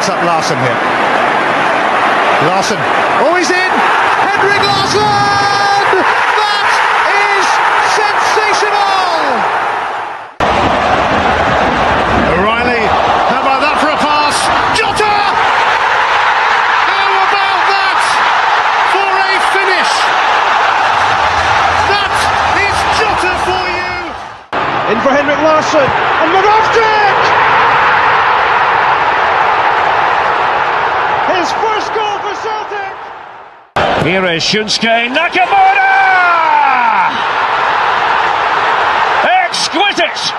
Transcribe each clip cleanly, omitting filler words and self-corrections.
picks up Larsson here. Larsson, oh, he's in! Henrik Larsson! That is sensational! O'Reilly, how about that for a pass? Jota! How about that for a finish? That is Jota for you! In for Henrik Larsson, and Moravcik! His first goal for Celtic! Here is Shunsuke Nakamura! Exquisite!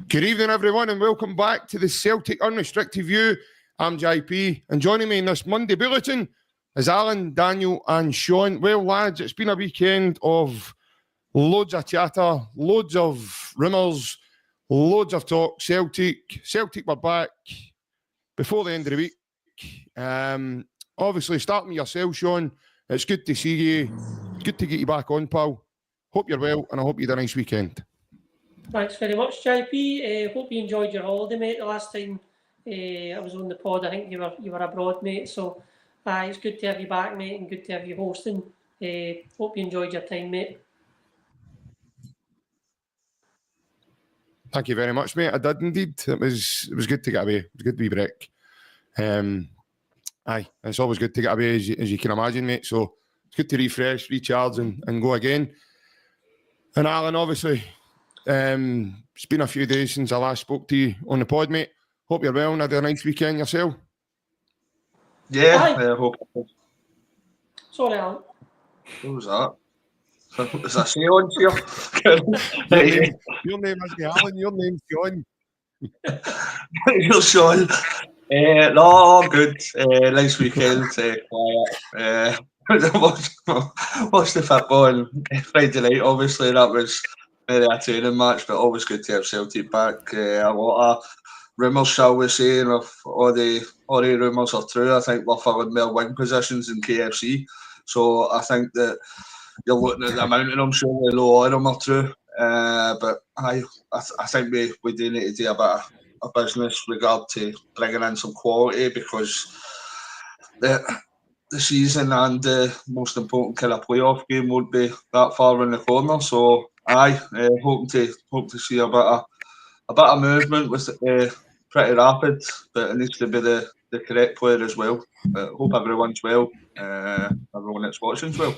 Good evening, everyone, and welcome back to the Celtic Unrestricted View. I'm JP, and joining me in this Monday bulletin is Alan, Daniel, and Sean. Well, lads, it's been a weekend of loads of chatter, loads of rumours, loads of talk. Celtic were back before the end of the week. Obviously, starting with yourself, Sean, it's good to see you. It's good to get you back on, pal. Hope you're well, and I hope you had a nice weekend. Thanks very much, JP. Hope you enjoyed your holiday, mate. The last time I was on the pod, I think you were abroad, mate. So it's good to have you back, mate, and good to have you hosting. Hope you enjoyed your time, mate. Thank you very much, mate. I did indeed. It was good to get away. It was good to be break. It's always good to get away, as you can imagine, mate. So it's good to refresh, recharge, and go again. And Alan, obviously, it's been a few days since I last spoke to you on the pod, mate. Hope you're well and had a nice weekend yourself. Yeah, I hope. Sorry, Alan. What was that? Is that Sean here? Your name is Alan, your name's John. You're Sean. No, good. Nice weekend, quiet. Watched the football on Friday night, obviously. That was a training match, but always good to have Celtic back. A lot of rumours, shall we say, and if all the rumours are true, I think we're filling more wing positions in KFC. So I think that you're looking at the amount of them, surely no all of them are true. But I think we do need to do a bit of business regard to bringing in some quality, because the season and the most important kind of playoff game won't be that far in the corner. So hoping to see a bit of movement with pretty rapid, but it needs to be the correct player as well. Hope everyone's well. Everyone that's watching's well.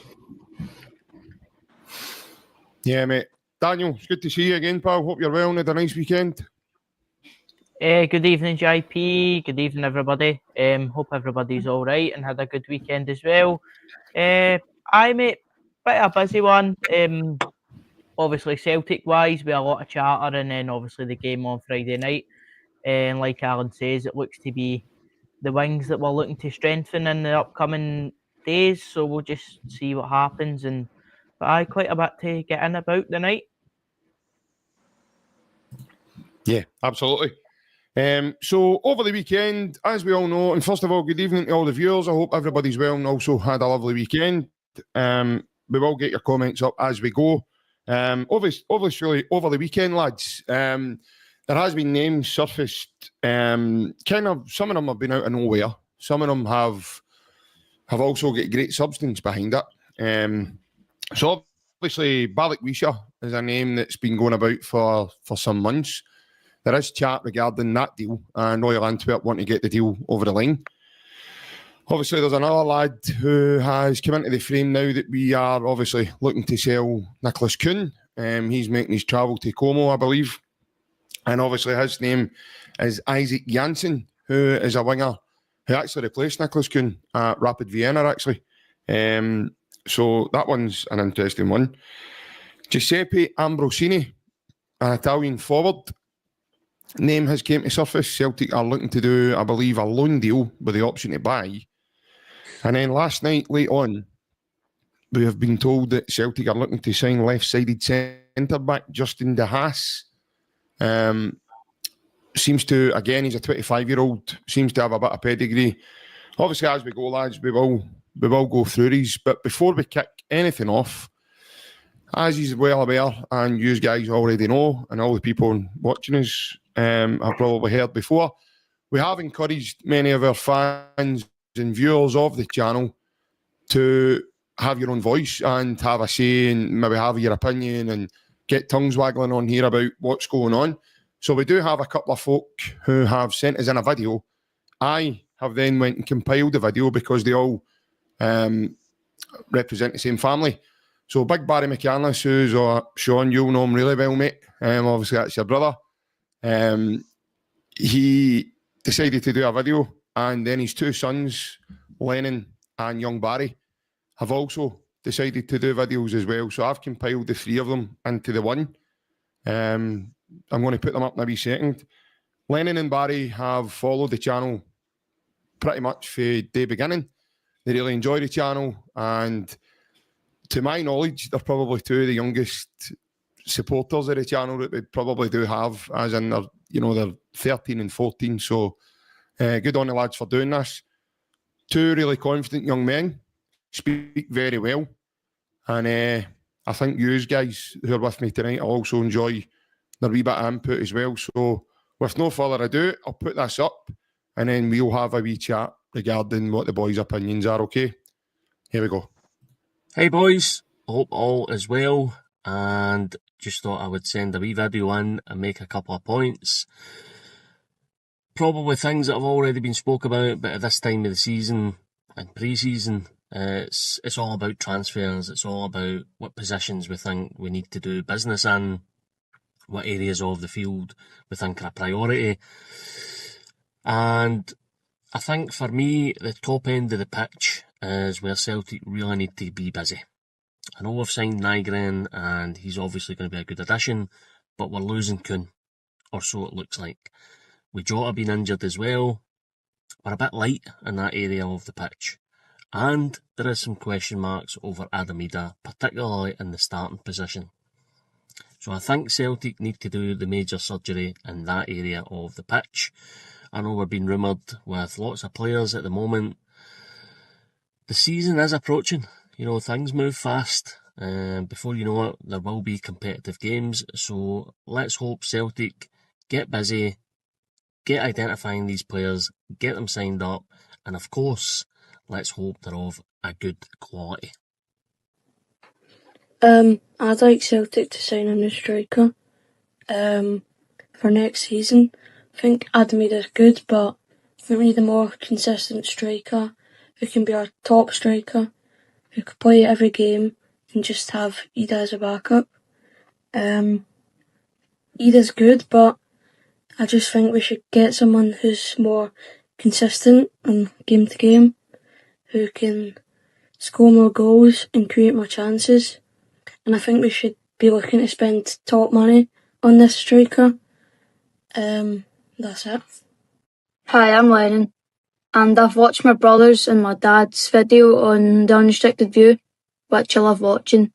Yeah, mate. Daniel, it's good to see you again, pal. Hope you're well and had a nice weekend. Good evening, JP. Good evening, everybody. Hope everybody's all right and had a good weekend as well. Mate, bit of a busy one. Obviously, Celtic-wise, with a lot of chatter, and then obviously the game on Friday night. And like Alan says, it looks to be the wings that we're looking to strengthen in the upcoming days. So we'll just see what happens. But quite a bit to get in about the night. Yeah, absolutely. So over the weekend, as we all know, and first of all, good evening to all the viewers. I hope everybody's well and also had a lovely weekend. We will get your comments up as we go. Obviously, over the weekend, lads, there has been names surfaced. Some of them have been out of nowhere. Some of them have also got great substance behind it. So obviously, Balikwisha is a name that's been going about for some months. There is chat regarding that deal, and Royal Antwerp want to get the deal over the line. Obviously, there's another lad who has come into the frame now that we are obviously looking to sell, Nicholas Kuhn. He's making his travel to Como, I believe. And obviously his name is Isaac Janssen, who is a winger who actually replaced Nicholas Kuhn at Rapid Vienna, actually. So that one's an interesting one. Giuseppe Ambrosini, an Italian forward. Name has came to surface. Celtic are looking to do, I believe, a loan deal with the option to buy. And then last night, late on, we have been told that Celtic are looking to sign left-sided centre centre-back, Justin De Haas. Seems to, again, he's a 25-year-old, seems to have a bit of pedigree. Obviously, as we go, lads, we will go through these. But before we kick anything off, as he's well aware, and you guys already know, and all the people watching us have probably heard before, we have encouraged many of our fans and viewers of the channel to have your own voice and have a say and maybe have your opinion and get tongues waggling on here about what's going on. So we do have a couple of folk who have sent us in a video. I have then went and compiled the video because they all represent the same family. So Big Barry McCandless, who's Sean, you'll know him really well, mate. Obviously, that's your brother. He decided to do a video, and then his two sons, Lennon and young Barry, have also decided to do videos as well. So I've compiled the three of them into the one. I'm going to put them up in a wee second. Lennon and Barry have followed the channel pretty much from the beginning. They really enjoy the channel, and to my knowledge, they're probably two of the youngest supporters of the channel that we probably do have, as in they're 13 and 14. So good on the lads for doing this. Two really confident young men, speak very well, and I think you guys who are with me tonight will also enjoy their wee bit of input as well. So with no further ado, I'll put this up, and then we'll have a wee chat regarding what the boys' opinions are, okay? Here we go. Hey boys, hope all is well, and just thought I would send a wee video in and make a couple of points. Probably things that have already been spoke about, but at this time of the season and pre-season, it's all about transfers. It's all about what positions we think we need to do business in, what areas of the field we think are a priority. And I think for me, the top end of the pitch is where Celtic really need to be busy. I know we've signed Nygren and he's obviously going to be a good addition, but we're losing Kuhn, or so it looks like. With Jota being injured as well, we're a bit light in that area of the pitch. And there is some question marks over Adamida, particularly in the starting position. So I think Celtic need to do the major surgery in that area of the pitch. I know we're being rumoured with lots of players at the moment. The season is approaching. Things move fast. Before you know it, there will be competitive games. So let's hope Celtic get busy, get identifying these players, get them signed up, and of course, let's hope they're of a good quality. I'd like Celtic to sign a new striker for next season. I think Adamida's good, but I think we need a more consistent striker who can be our top striker, who could play every game and just have Ida as a backup. Ida's good, but I just think we should get someone who's more consistent on game to game, who can score more goals and create more chances. And I think we should be looking to spend top money on this striker. That's it. Hi, I'm Lennon, and I've watched my brother's and my dad's video on the Unrestricted View, which I love watching,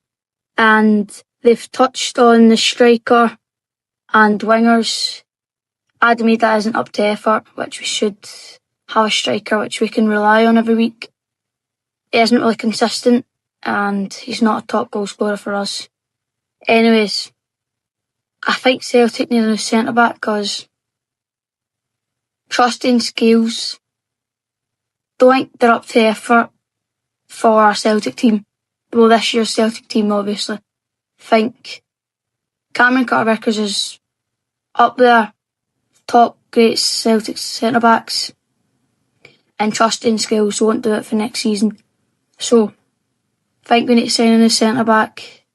and they've touched on the striker and wingers. Adamida isn't up to effort, which we should have a striker which we can rely on every week. He isn't really consistent, and he's not a top goal scorer for us. Anyways, I think Celtic need a new centre-back because trusting skills, don't think they're up to effort for our Celtic team. Well, this year's Celtic team, obviously. Think Cameron Carter-Vickers is up there, top great Celtic centre-backs, and trusting skills won't do it for next season. So, I think we need to sign a new centre-back.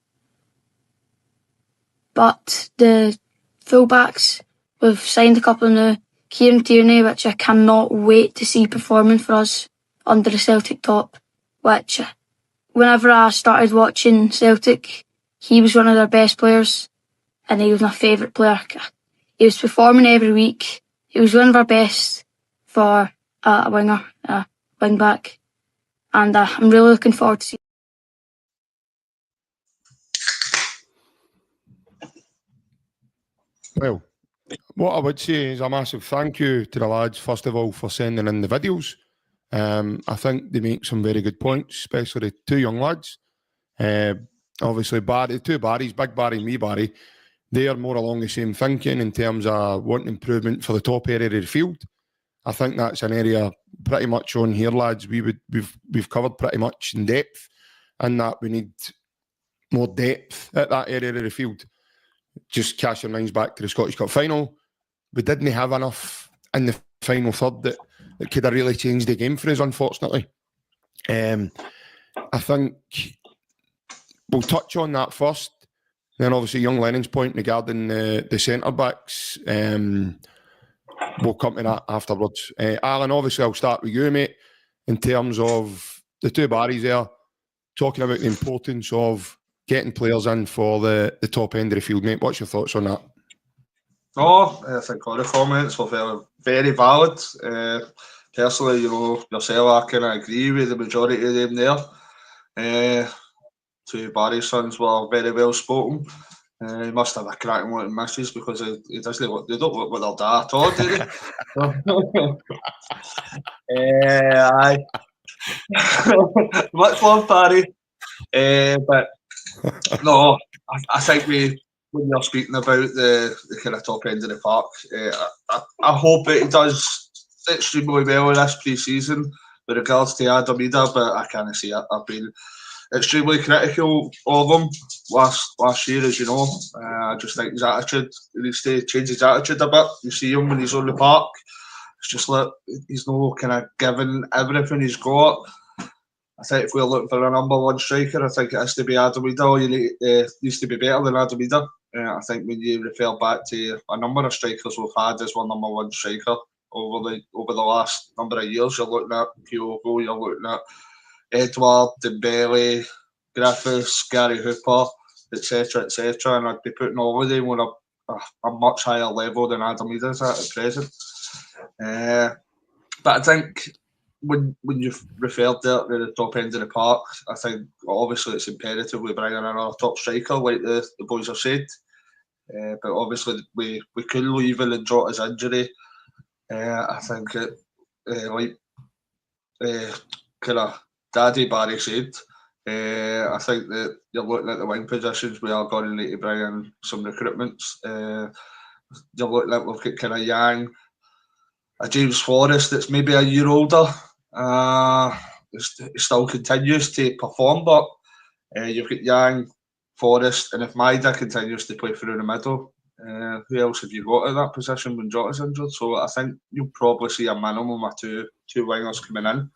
But the full-backs, we've signed a couple of new. Kieran Tierney, which I cannot wait to see performing for us under the Celtic top, which whenever I started watching Celtic, he was one of their best players and he was my favourite player. He was performing every week. He was one of our best for a winger, a wing back, and I'm really looking forward to seeing. Well, what I would say is a massive thank you to the lads, first of all, for sending in the videos. I think they make some very good points, especially the two young lads. Obviously, Barry, two Barrys, Big Barry and Wee Barry, they are more along the same thinking in terms of wanting improvement for the top area of the field. I think that's an area pretty much on here, lads. We've covered pretty much in depth, and that we need more depth at that area of the field. Just cast your minds back to the Scottish Cup final. We didn't have enough in the final third that could have really changed the game for us, unfortunately. I think we'll touch on that first. Then obviously young Lennon's point regarding the centre-backs. We'll come to that afterwards. Alan, obviously I'll start with you, mate, in terms of the two Barrys there, talking about the importance of getting players in for the top end of the field, mate. What's your thoughts on that? Oh, I think all the comments were very, very valid. Personally, yourself, I can agree with the majority of them there. Two Barry sons were very well spoken. He must have a cracking lot of misses because he doesn't look, they don't look with their dad at all, do they? Aye. Much love, Barry. But no, I think when you're speaking about the kind of top end of the park, I hope that he does extremely well in this pre-season with regards to Adam Ida, but I can't see it. I've been extremely critical of him last year, as you know. I just think his attitude, he needs to change his attitude a bit. You see him when he's on the park, it's just like he's no kind of giving everything he's got. I think if we're looking for a number one striker, I think it has to be Adam Ida, or he needs to be better than Adam Ida. I think when you refer back to a number of strikers we've had as one number one striker over the last number of years, you're looking at Kyogo, you're looking at Edward, Dembele, Griffiths, Gary Hooper, etc., and I'd be putting all of them on a much higher level than Adam Ida is at present. But I think when you've referred there to the top end of the park, I think obviously it's imperative we bring in another top striker, like the boys have said. But obviously we could leave and drop his injury. I think like kind of Daddy Barry said, I think that you're looking at the wing positions, we are going to need to bring in some recruitments. You're looking at, we've got kind of Yang, a James Forrest that's maybe a year older. He still continues to perform, but you've got Yang, Forrest, and if Maida continues to play through the middle, who else have you got in that position when Jota's injured? So I think you'll probably see a minimum of two wingers coming in.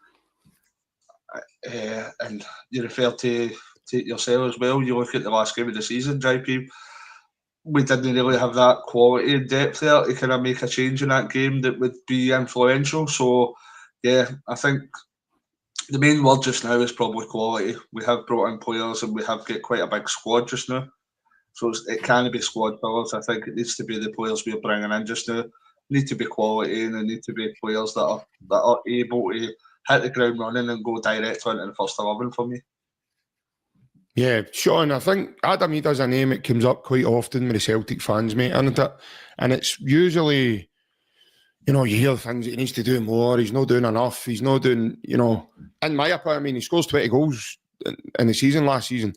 And you refer to yourself as well. You look at the last game of the season, JP. We didn't really have that quality and depth there to kind of make a change in that game that would be influential. So, yeah, I think the main word just now is probably quality. We have brought in players and we have got quite a big squad just now. So it can't be squad players. I think it needs to be the players we're bringing in just now. Need to be quality and they need to be players that are able to hit the ground running and go direct into the first 11 for me. Yeah, Sean, I think Adam Ida's a name that comes up quite often with the Celtic fans, mate, isn't it? And it's usually, you hear things that he needs to do more, he's not doing enough, he's not doing, in my opinion, he scores 20 goals in the season last season,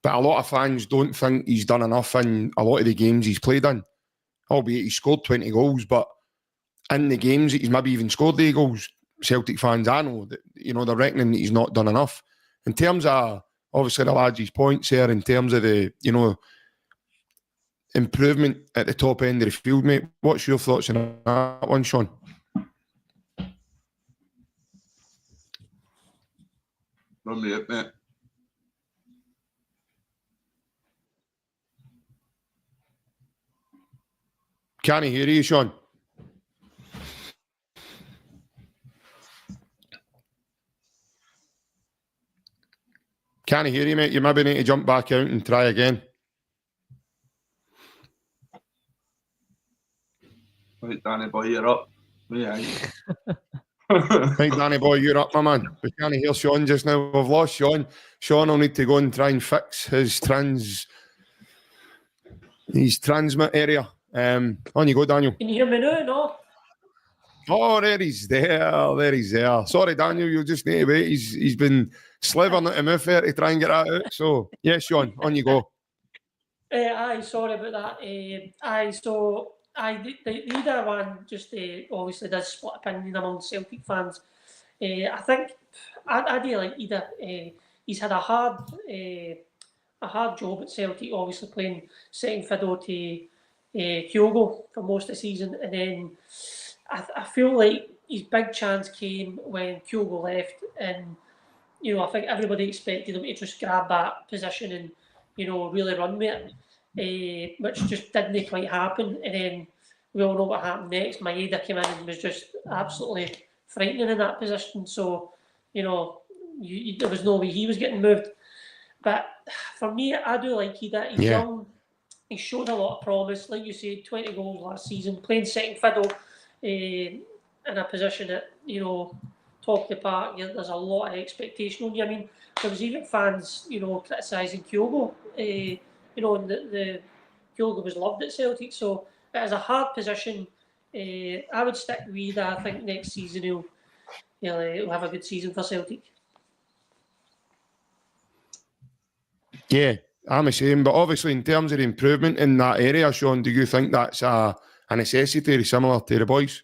but a lot of fans don't think he's done enough in a lot of the games he's played in, albeit he scored 20 goals, but in the games that he's maybe even scored the goals, Celtic fans, I know that, they're reckoning that he's not done enough. In terms of, obviously, the lads' points here, in terms of the, improvement at the top end of the field, mate, what's your thoughts on that one, Sean? Run me up, mate. Can't hear you, Sean. Can't hear you, mate. You maybe need to jump back out and try again. Right, Danny boy, you're up. Yeah. Right, Danny boy, you're up, my man. We can't hear Sean just now. We've lost Sean. Sean will need to go and try and fix his transmit area. On you go, Daniel. Can you hear me now? No? Oh, there he's there. Sorry, Daniel, you'll just need to wait. He's been slivering at him out there to try and get that out. So, yes, Sean, on you go. Aye, sorry about that. The Ida one just obviously does split opinion among Celtic fans. I think I do like Ida. He's had a hard job at Celtic, obviously playing second fiddle to Kyogo for most of the season, and then I feel like his big chance came when Kyogo left, and I think everybody expected him to just grab that position and really run with it, which just didn't quite happen. And then we all know what happened next. Maeda came in and was just absolutely frightening in that position. So there was no way he was getting moved. But for me, I do like he's young. He showed a lot of promise. Like you said, 20 goals last season, playing second fiddle in a position at, top of the park. There's a lot of expectation on you. I mean, there was even fans, criticising Kyogo. And the Kyogo was loved at Celtic. So it is a hard position. I would stick with that. I think next season he'll have a good season for Celtic. Yeah, I'm the same. But obviously, in terms of the improvement in that area, Sean, do you think that's a necessity similar to the boys?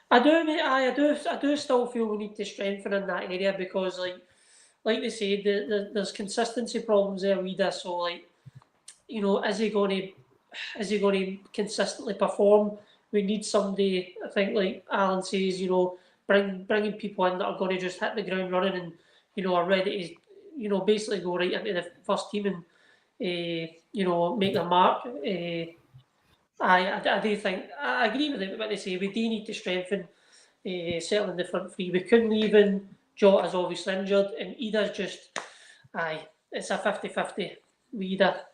I do, mate. I do still feel we need to strengthen in that area because, like they said, there's consistency problems there with us. So, is he going to consistently perform? We need somebody. I think, like Alan says, bringing people in that are going to just hit the ground running and are ready to. Basically go right into the first team and, make their mark. I do think, I agree with what they say. We do need to strengthen, certainly in the front three. We couldn't even. Jota's obviously injured, and Ida's just, it's a 50-50 with Ida.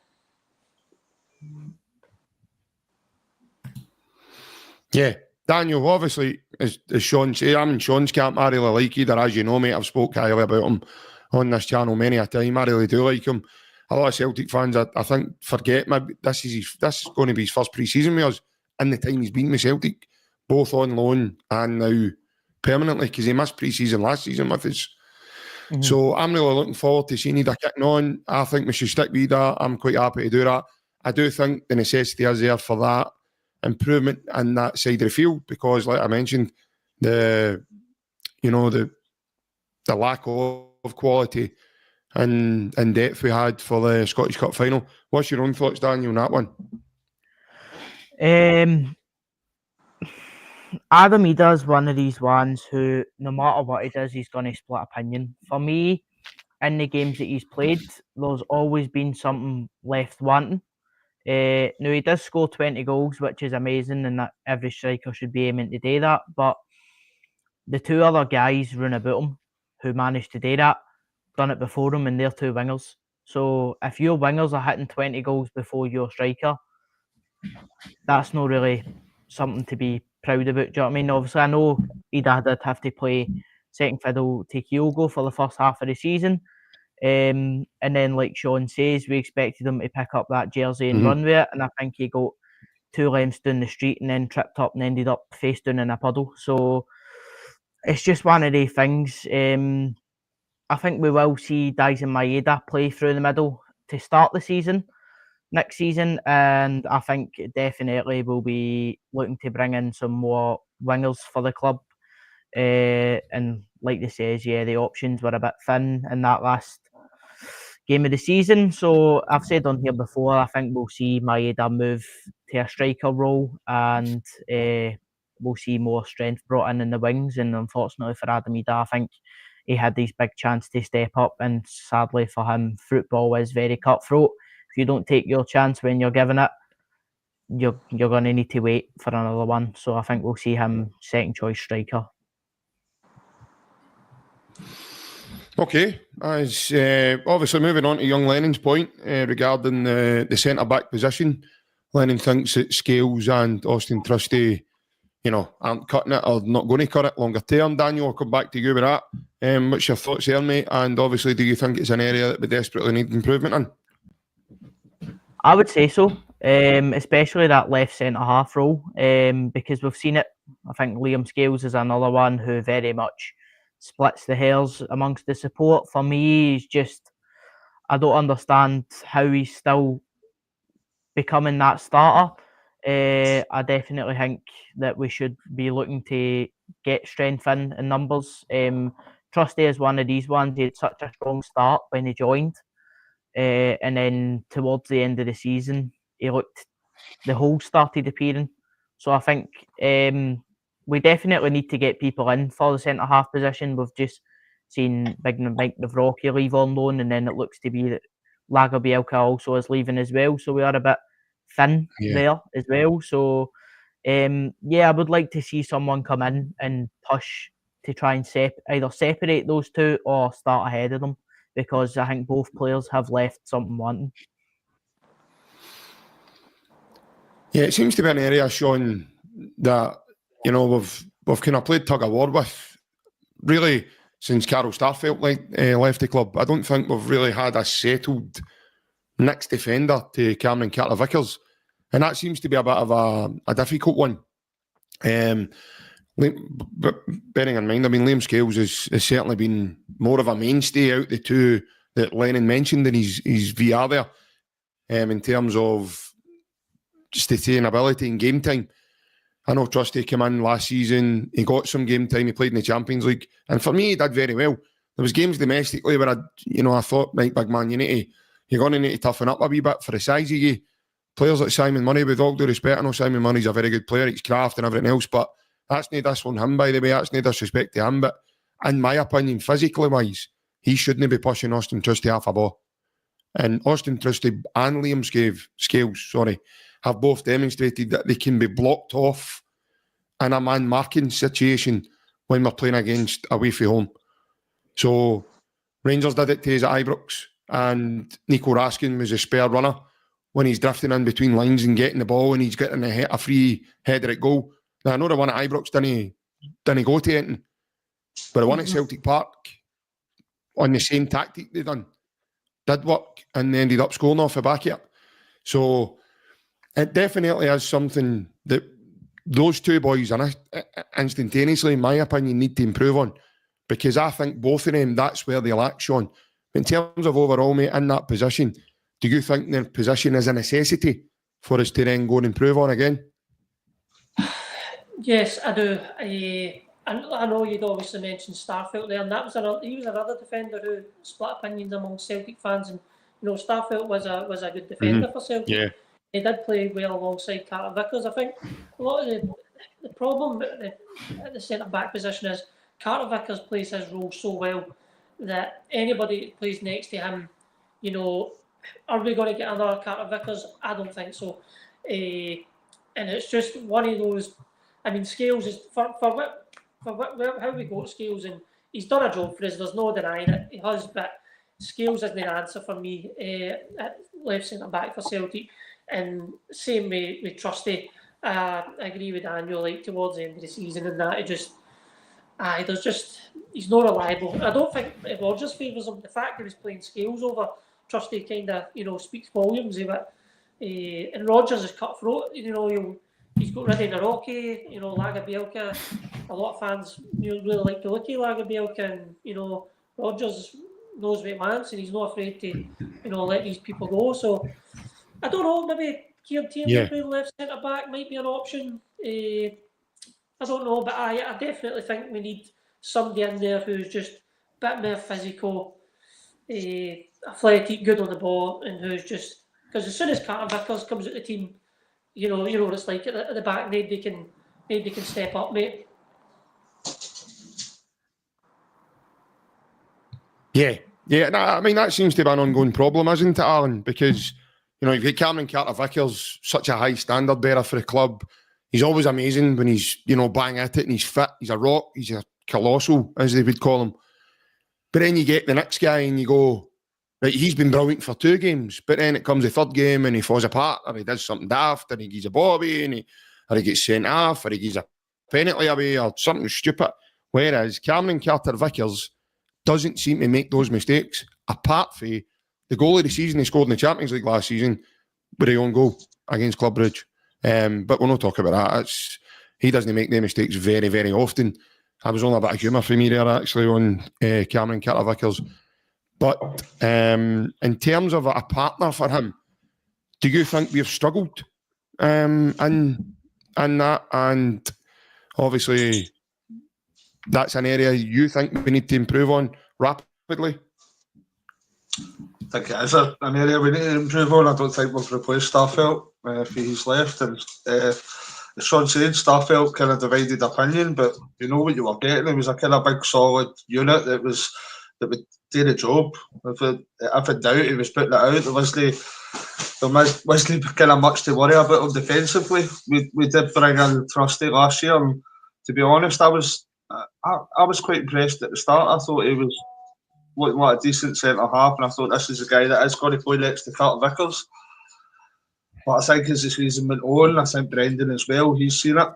Yeah, Daniel, obviously, as Sean said, I'm in Sean's camp. I really like Ida, as you know, mate. I've spoke highly about him on this channel many a time. I really do like him. A lot of Celtic fans, I think, forget maybe this is going to be his first pre-season with us in the time he's been with Celtic, both on loan and now permanently, because he missed pre-season last season with us. Mm-hmm. So I'm really looking forward to seeing Ida kicking on. I think we should stick with Ida. I'm quite happy to do that. I do think the necessity is there for that improvement in that side of the field because, like I mentioned, the lack of quality and depth we had for the Scottish Cup final. What's your own thoughts, Daniel, on that one? Adam Ida is one of these ones who, no matter what he does, he's going to split opinion. For me, in the games that he's played, there's always been something left wanting. Now, he does score 20 goals, which is amazing, and that every striker should be aiming to do that. But the two other guys run about him who managed to do that, done it before him, and they're two wingers. So if your wingers are hitting 20 goals before your striker, that's not really something to be proud about. Do you know what I mean? Obviously, I know Ida did have to play second fiddle to Kyogo for the first half of the season. And then, like Sean says, we expected him to pick up that jersey and run with it. And I think he got 2 lengths down the street and then tripped up and ended up face down in a puddle. So it's just one of the things. I think we will see Dyson Maeda play through the middle to start the season next season, and I think definitely we'll be looking to bring in some more wingers for the club. And like they says, the options were a bit thin in that last game of the season. So I've said on here before, I think we'll see Maeda move to a striker role, and we'll see more strength brought in the wings. And unfortunately for Adam Ida, I think he had these big chance to step up, and sadly for him, football is very cutthroat. If you don't take your chance when you're given it, you're going to need to wait for another one. So I think we'll see him second choice striker. Okay, as obviously moving on to young Lennon's point regarding the centre-back position, Lennon thinks that Scales and Austin Trusty, aren't cutting it or not going to cut it longer term. Daniel, I'll come back to you with that. What's your thoughts there, mate? And obviously, do you think it's an area that we desperately need improvement in? I would say so. especially that left centre half role, because we've seen it. I think Liam Scales is another one who very much splits the hairs amongst the support. For me, he's just, I don't understand how he's still becoming that starter. I definitely think that we should be looking to get strength in numbers. Trusty is one of these ones. He had such a strong start when he joined, and then towards the end of the season, the holes started appearing. So I think we definitely need to get people in for the centre half position. We've just seen Big Mike Navrocki leave on loan, and then it looks to be that Lagerbielke also is leaving as well. So we are a bit thin there as well. So I would like to see someone come in and push to try and either separate those two or start ahead of them, because I think both players have left something wanting. Yeah, it seems to be an area, Sean, that we've kind of played tug of war with really since Carol Starfelt left the club. I don't think we've really had a settled next defender to Cameron Carter-Vickers, and that seems to be a bit of a difficult one. But bearing in mind, I mean, Liam Scales has certainly been more of a mainstay out the two that Lennon mentioned in his VR there, in terms of sustainability and game time. I know Trusty came in last season, he got some game time, he played in the Champions League, and for me he did very well. There was games domestically where I thought, right, big man, you're going to need to toughen up a wee bit for the size of you. Players like Simon Murray, with all due respect, I know Simon Murray's a very good player, he's craft and everything else, but that's no diss on him, by the way, that's no disrespect to him, but in my opinion, physically wise, he shouldn't be pushing Austin Trusty half a ball. And Austin Trusty and Liam Scales, have both demonstrated that they can be blocked off in a man marking situation when we're playing against away from home. So Rangers did it to us at Ibrox, and Nico Raskin was a spare runner when he's drifting in between lines and getting the ball, and he's getting a free header at goal. Now I know the one at Ibrox didn't go to anything, but the one at Celtic Park on the same tactic they did work, and they ended up scoring off the back of it. So it definitely is something that those two boys instantaneously, in my opinion, need to improve on, because I think both of them, that's where they lack, Sean. In terms of overall, mate, in that position, do you think their position is a necessity for us to then go and improve on again? Yes, I do. I know you'd obviously mentioned Starfelt there, and he was another defender who split opinions among Celtic fans, and Starfelt was a good defender for Celtic. Yeah. He did play well alongside Carter-Vickers. I think a lot of the problem at the centre-back position is Carter-Vickers plays his role so well that anybody that plays next to him, are we going to get another Carter-Vickers? I don't think so. And it's just one of those. I mean, Scales is for how we got Scales, and he's done a job for us. There's no denying it. He has, but Scales isn't the answer for me at left centre back for Celtic. And same with Trusty. I agree with Daniel. Like towards the end of the season, and that he's not reliable. I don't think Rodgers favours him. The fact that he's playing Scales over Trusty kind of speaks volumes of it. And Rodgers is cutthroat. He's got rid of Navrocki, Lagerbielke. A lot of fans really like to look at Lagerbielke, and Rodgers knows what he wants, and he's not afraid to let these people go. So I don't know, maybe Kieran Tierney playing left centre back might be an option. I don't know, but I definitely think we need somebody in there who's just a bit more physical, athletic, good on the ball, and who's just, because as soon as Carter-Vickers comes out the team, you know what it's like at the back. Nobody can step up, mate. Yeah. No, I mean, that seems to be an ongoing problem, isn't it, Alan? Because you've got Cameron Carter-Vickers, such a high standard bearer for the club. He's always amazing when he's bang at it and he's fit. He's a rock. He's a colossal, as they would call him. But then you get the next guy and you go, right, he's been brilliant for 2 games, but then it comes the third game and he falls apart, or he does something daft, or he gives a bobby, or he gets sent off, or he gives a penalty away, or something stupid. Whereas Cameron Carter-Vickers doesn't seem to make those mistakes, apart from the goal of the season he scored in the Champions League last season with a own goal. against Club Brugge. But we'll not talk about that. He doesn't make the mistakes very, very often. I was only a bit of humour for me there, actually, on Cameron Carter-Vickers. But in terms of a partner for him, do you think we've struggled in that? And obviously, that's an area you think we need to improve on rapidly? I think it is an area we need to improve on. I don't think we've replaced Starfelt if he's left. And as Sean said, Starfelt kind of divided opinion, but you know what you were getting. It was a kind of big, solid unit that would do the job. If in doubt, he was putting it out. There wasn't kind of much to worry about him defensively. We did bring in Trusty last year, and to be honest, I was quite impressed at the start. I thought he was what a decent centre half, and I thought this is a guy that is going to play next to Carter-Vickers. But I think as the season went on, I think Brendan as well, he's seen it.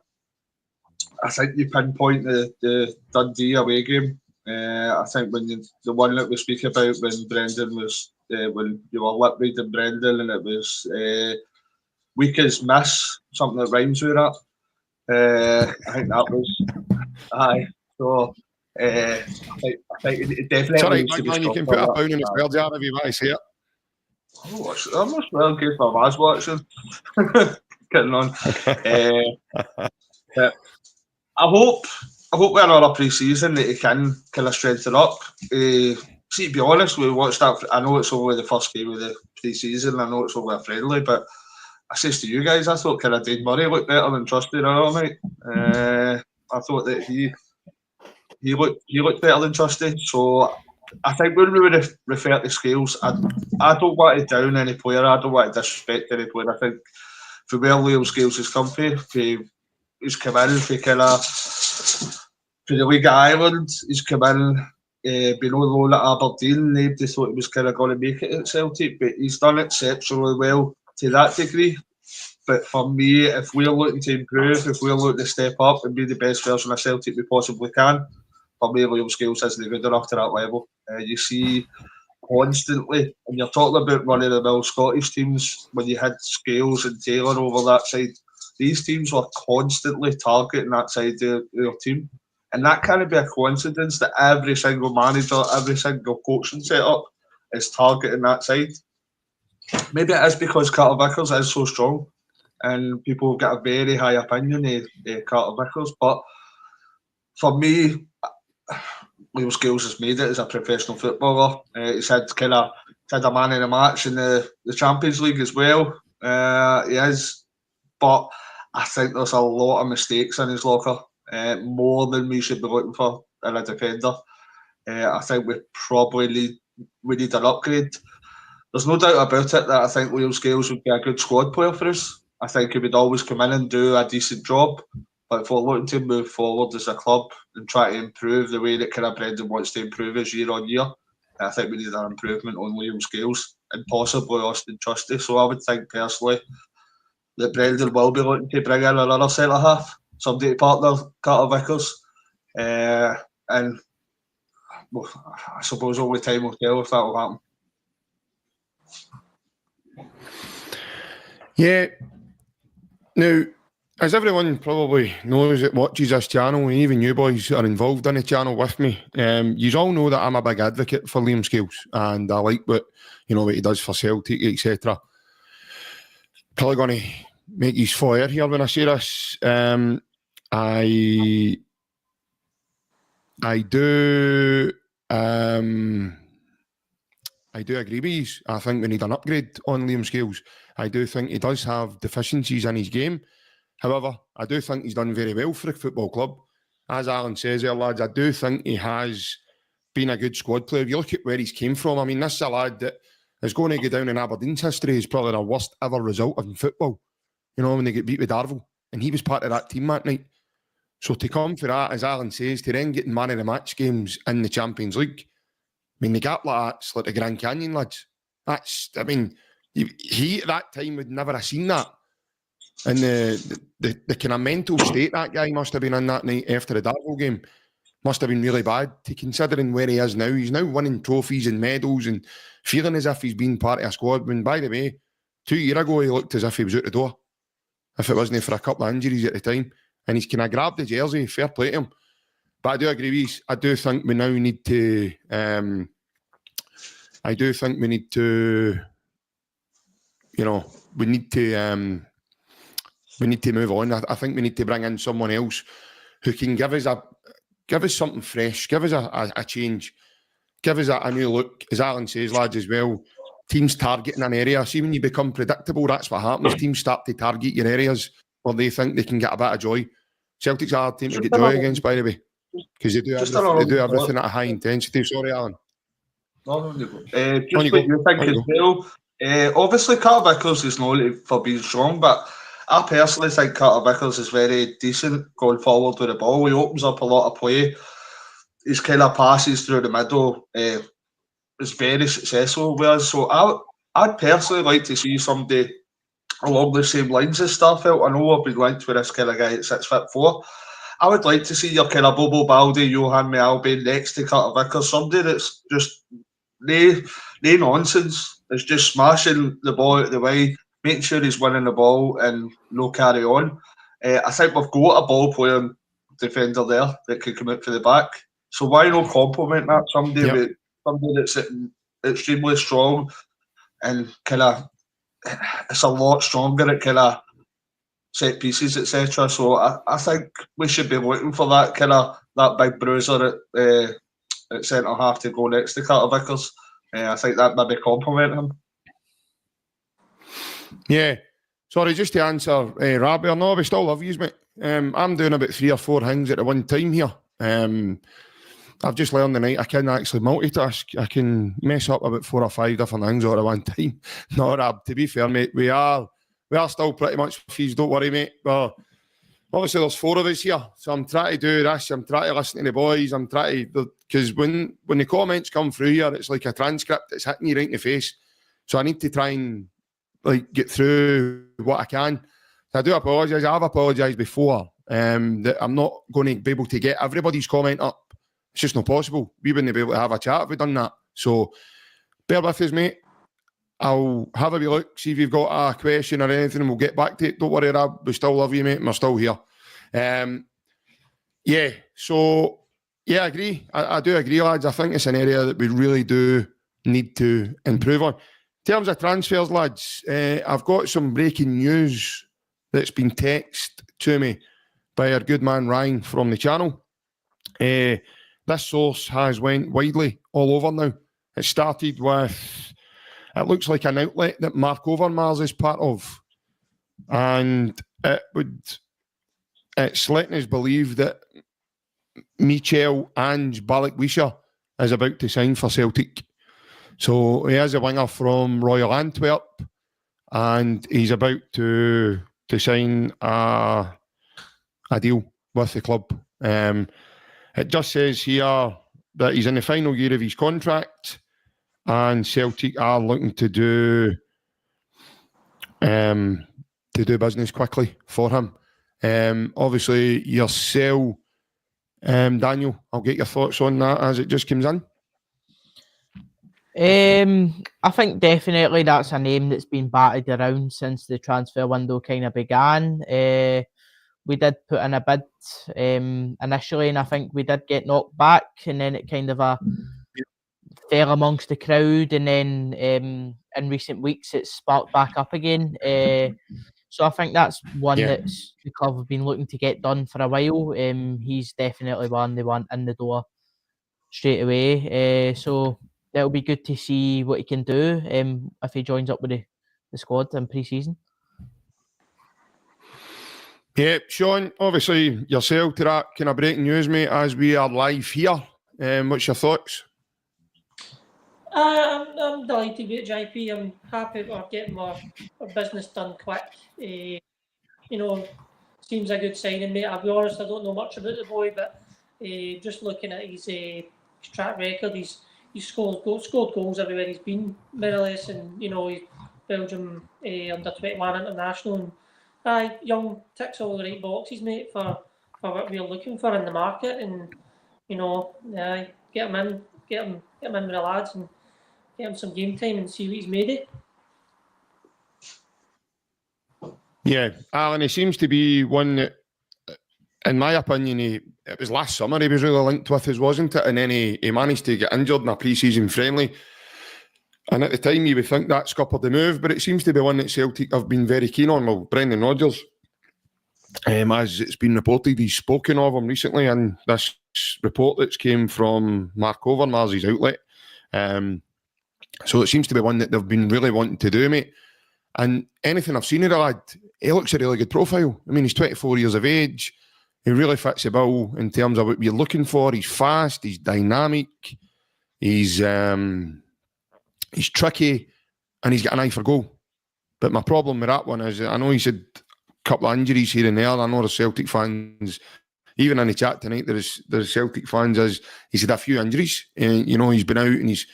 I think you pinpoint the Dundee away game. I think when the one that we speak about when Brendan was when you were lip reading Brendan and it was weak as miss, something that rhymes with that. I think that was aye. So I think it definitely. Sorry, needs to be you can put a pound in his bell jar if you want to say it. I must well give my was watching. Getting on. I hope with another pre-season that he can kind of strengthen up. See, to be honest, we watched that. I know it's only the first game of the pre-season. I know it's only a friendly, but I says to you guys, I thought kind of Dane Murray looked better than Trusty the other night. I thought that he looked better than Trusty. So I think when we would refer to Scales, I don't want to down any player. I don't want to disrespect any player. I think for where Liam Scales has come from, he's come in for kind of for the League of Ireland. He's come in below the loan at Aberdeen. Nobody thought he was kind of going to make it at Celtic, but he's done exceptionally well to that degree. But for me, if we're looking to improve, if we're looking to step up and be the best version of Celtic we possibly can, for me, Liam Scales isn't good enough to that level. You see constantly, and you're talking about running the mill Scottish teams, when you had Scales and Taylor over that side, these teams were constantly targeting that side of their team. And that can't be a coincidence that every single manager, every single coaching setup is targeting that side. Maybe it is because Carter-Vickers is so strong and people get a very high opinion of Carter-Vickers. But for me, Liam Scales has made it as a professional footballer. He's had a man in a match in the Champions League as well. He is. But I think there's a lot of mistakes in his locker. More than we should be looking for in a defender. I think we need an upgrade. There's no doubt about it that I think Liam Scales would be a good squad player for us. I think he would always come in and do a decent job. But if we're looking to move forward as a club and try to improve the way that kind of Brendan wants to improve us year on year, I think we need an improvement on Liam Scales and possibly Austin Trusty. So I would think personally that Brendan will be looking to bring in another centre half, somebody to partner Carter-Vickers. And well, I suppose only time will tell if that will happen. Yeah. Now, as everyone probably knows that watches this channel, and even you boys are involved in the channel with me, you all know that I'm a big advocate for Liam Scales, and I like what he does for Celtic, etc. Probably going to make his fire here when I say this. I do agree with you. I think we need an upgrade on Liam Scales. I do think he does have deficiencies in his game. However, I do think he's done very well for a football club. As Alan says there, lads, I do think he has been a good squad player. If you look at where he's came from, I mean, this is a lad that is going to go down in Aberdeen's history as probably the worst ever result in football. When they get beat with Darvel. And he was part of that team that night. So to come for that, as Alan says, to then get man of the match games in the Champions League, I mean, the gap like that's like the Grand Canyon, lads. He at that time would never have seen that. And the kind of mental state that guy must have been in that night after the Darvel game must have been really bad, to considering where he is now. He's now winning trophies and medals and feeling as if he's been part of a squad. When, by the way, 2 years ago, he looked as if he was out the door, if it wasn't for a couple of injuries at the time. And he's kind of grabbed the jersey, fair play to him. But I do agree with you. I do think we now need to... we need to move on. I think we need to bring in someone else who can give us something fresh, give us a change, give us a new look. As Alan says, lads, as well, teams targeting an area. See, when you become predictable, that's what happens. Teams start to target your areas where they think they can get a bit of joy. Celtic's a hard team to get joy against, by the way, because they do everything at a high intensity. Sorry, Alan. Just what you think as well. Obviously, Carter Vickers is known for being strong, but I personally think Carter Vickers is very decent going forward with the ball. He opens up a lot of play. His kind of passes through the middle is very successful with us. So I'd personally like to see somebody along the same lines as Starfelt. I know I've been linked with this kind of guy at 6'4". I would like to see your kind of Bobo Baldi, Johan Mialbi next to Carter Vickers, somebody that's just no nonsense. It's just smashing the ball out of the way, making sure he's winning the ball and no carry on. I think we've got a ball playing defender there that could come out for the back. So why not complement that somebody with somebody that's extremely strong and kind of it's a lot stronger at kind of set pieces, etc. So I think we should be looking for that kind of that big bruiser at centre half to go next to Carter Vickers. I think that maybe complement him. Yeah. Sorry, just to answer Rabbi, no, we still love yous, mate. I'm doing about 3 or 4 things at the one time here. I've just learned tonight I can actually multitask. I can mess up about 4 or 5 different things all at one time. No, Rab, to be fair, mate, we are still pretty much fees, don't worry, mate. But obviously there's 4 of us here, so I'm trying to do this, I'm trying to listen to the boys, I'm trying to, because when the comments come through here, it's like a transcript, it's hitting you right in the face. So I need to try and get through what I can. So I do apologise. I have apologised before that I'm not going to be able to get everybody's comment up. It's just not possible. We wouldn't be able to have a chat if we'd done that. So bear with us, mate. I'll have a wee look, see if you've got a question or anything, and we'll get back to it. Don't worry, Rab. We still love you, mate, and we're still here. I agree. I do agree, lads. I think it's an area that we really do need to improve on. In terms of transfers, lads, I've got some breaking news that's been texted to me by our good man Ryan from the channel. This source has went widely all over now. It started with, it looks like an outlet that Mark Overmars is part of. And it's letting us believe that Michel Ange Balikwisha is about to sign for Celtic. So he is a winger from Royal Antwerp and he's about to sign a deal with the club. It just says here that he's in the final year of his contract and Celtic are looking to do business quickly for him. Obviously, yourself, Daniel, I'll get your thoughts on that as it just comes in. I think definitely that's a name that's been batted around since the transfer window kind of began. We did put in a bid initially, and I think we did get knocked back, and then it kind of fell amongst the crowd, and then in recent weeks it's sparked back up again. So I think that's one that the club have been looking to get done for a while. He's definitely one they want in the door straight away. So it'll be good to see what he can do if he joins up with the squad in pre-season. Yeah, Sean, obviously yourself to that kind of breaking news, mate, as we are live here. What's your thoughts? I'm delighted with JP. I'm happy we're getting our business done quick. Seems a good signing, mate. I'll be honest, I don't know much about the boy, but just looking at his track record, he's scored goals everywhere he's been, more or less, and he's Belgium under-21 international. And young, ticks all the right boxes, mate, for what we're looking for in the market, and get him in with the lads and get him some game time and see what he's made of. Yeah, Alan, he seems to be one that, in my opinion, it was last summer he was really linked with us, wasn't it? And then he managed to get injured in a pre-season friendly. And at the time, you would think that scuppered the move, but it seems to be one that Celtic have been very keen on. Well, Brendan Rodgers, as it's been reported, he's spoken of him recently in this report that's came from Mark Overmars, his outlet. So it seems to be one that they've been really wanting to do, mate. And anything I've seen of the lad, he looks a really good profile. I mean, he's 24 years of age. He really fits the bill in terms of what you're looking for. He's fast, he's dynamic, he's tricky, and he's got an eye for goal. But my problem with that one is, I know he's had a couple of injuries here and there. I know the Celtic fans, even in the chat tonight, there's Celtic fans, he's had a few injuries. And, he's been out and he's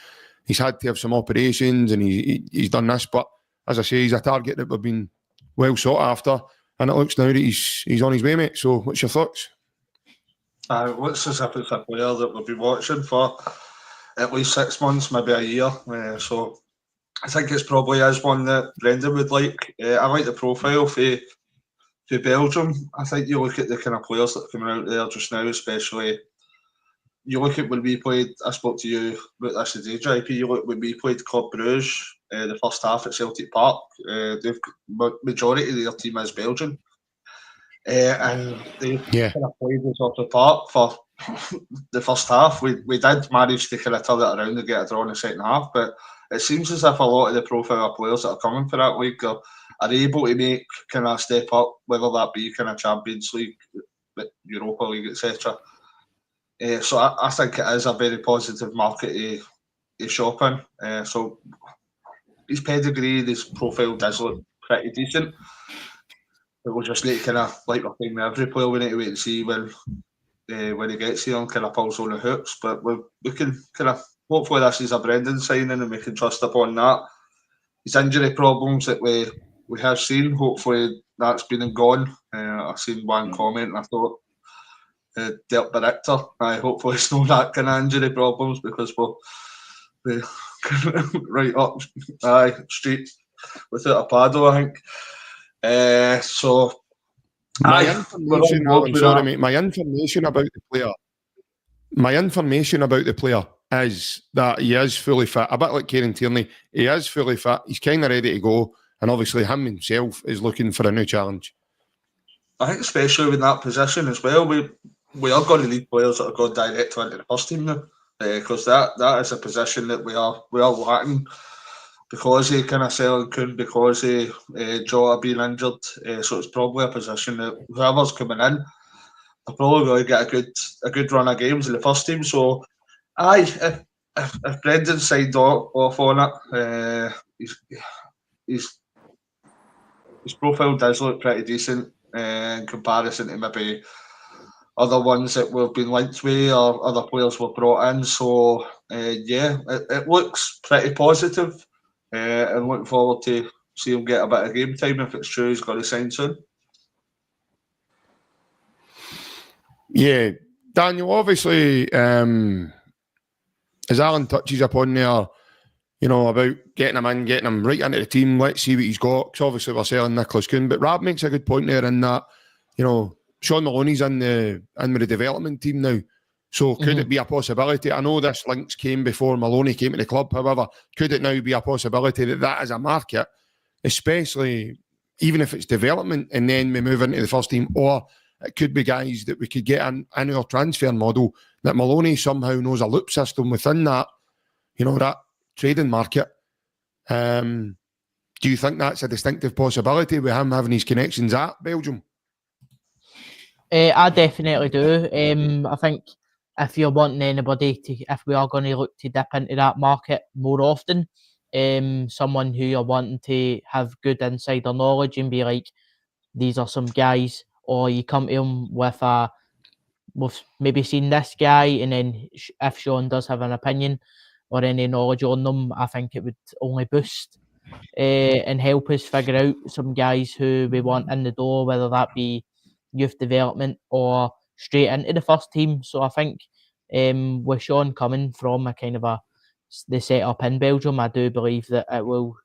had to have some operations and he's done this. But as I say, he's a target that we've been well sought after. And it looks now that he's on his way, mate. So what's your thoughts? It looks as if it's a player that we'll be watching for at least 6 months, maybe a year. So I think it's probably is one that Brendan would like. I like the profile for Belgium. I think you look at the kind of players that are coming out there just now, especially. You look at when we played, I spoke to you about this today, JP. You look when we played Club Brugge, the first half at Celtic Park. Majority of their team is Belgian. And they kind of played us off the park for the first half. We did manage to kind of turn it around and get a draw in the second half, but it seems as if a lot of the profile players that are coming for that league are able to make kind of step up, whether that be kind of Champions League, Europa League, etc. So I think it is a very positive market to shop in. So his pedigree, his profile does look pretty decent. But we'll just need to kind of, like we're saying with every player, we need to wait and see when he gets here and kind of pulls on the hooks. But we can kind of, hopefully this is a Brendan signing and we can trust upon that. His injury problems that we have seen, hopefully that's been and gone. I've seen one comment and I thought, Dirk Director, hopefully it's not that kind of injury problems because we're right up street without a paddle, I think. So my information about the player is that he is fully fit, a bit like Kieran Tierney. He is fully fit, he's kind of ready to go, and obviously him himself is looking for a new challenge. I think especially in that position as well, we are going to need players that are going direct into the first team now, because that is a position that we are lacking. Because he kind of selling Kuhn, because he Jota being injured, so it's probably a position that whoever's coming in, they're probably going to get a good run of games in the first team. So, if Brendan signed off on it, his profile does look pretty decent in comparison to maybe other ones that we've been linked with or other players we've brought in. So, it looks pretty positive. And looking forward to see him get a bit of game time if it's true he's got to sign soon. Yeah, Daniel, obviously, as Alan touches upon there, about getting him in, getting him right into the team, let's see what he's got, because obviously we're selling Nicholas Kuhn, but Rab makes a good point there in that, Sean Maloney's in with the development team now. So could it be a possibility? I know this links came before Maloney came to the club. However, could it now be a possibility that is a market, especially even if it's development and then we move into the first team, or it could be guys that we could get an annual transfer model that Maloney somehow knows a loop system within that, that trading market. Do you think that's a distinctive possibility with him having his connections at Belgium? I definitely do. I think if you're wanting anybody if we are going to look to dip into that market more often, someone who you're wanting to have good insider knowledge and be like, these are some guys, or you come to them with we've maybe seen this guy, and then if Sean does have an opinion or any knowledge on them, I think it would only boost and help us figure out some guys who we want in the door, whether that be youth development or straight into the first team. So I think with Sean coming from a kind of the setup in Belgium, I do believe that it will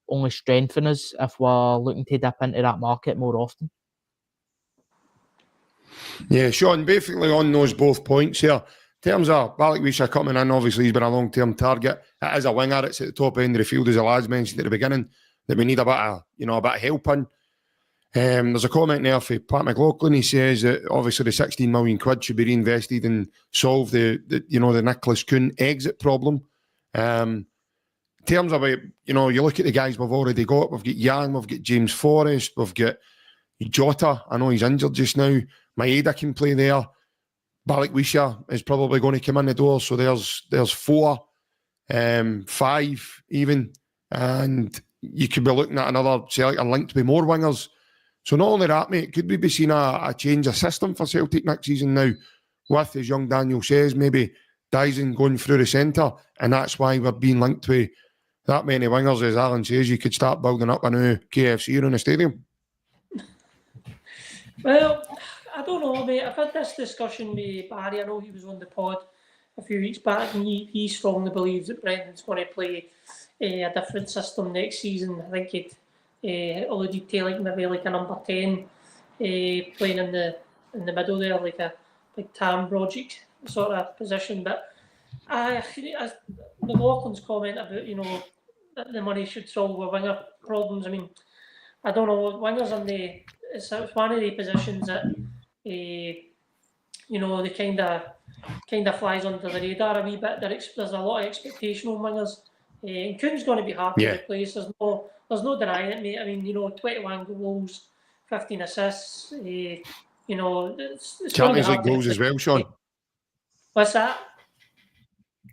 only strengthen us if we're looking to dip into that market more often. Yeah, Sean, basically on those both points here, in terms of Balikwisha coming in, obviously he's been a long-term target. It is a winger, it's at the top end of the field, as the lads mentioned at the beginning, that we need a bit of help in. There's a comment there for Pat McLaughlin. He says that obviously the 16 million quid should be reinvested and solve the Nicholas Kuhn exit problem. In terms of you look at the guys we've already got. We've got Yang, we've got James Forrest, we've got Jota. I know he's injured just now. Maeda can play there. Balikwisha is probably going to come in the door. So there's 4, 5 even, and you could be looking at another Celtic linked with more wingers. So not only that, mate, could we be seeing a change of system for Celtic next season now with, as young Daniel says, maybe Dyson going through the centre, and that's why we're being linked with that many wingers. As Alan says, you could start building up a new KFC in the stadium. Well, I don't know, mate. I've had this discussion with Barry. I know he was on the pod a few weeks back, and he strongly believes that Brendan's going to play a different system next season. I think he'd alluded to maybe a number 10 playing in the middle there, like a big Tam Brogic sort of position. But McLaughlin's comment about that the money should solve our winger problems. I mean, I don't know, wingers it's one of the positions that they kind of flies under the radar a wee bit. There's a lot of expectation on wingers. And Kuhn's going to be hard to replace. There's no denying it, mate. I mean, 21 goals, 15 assists. It's Champions League goals as well, Sean. What's that?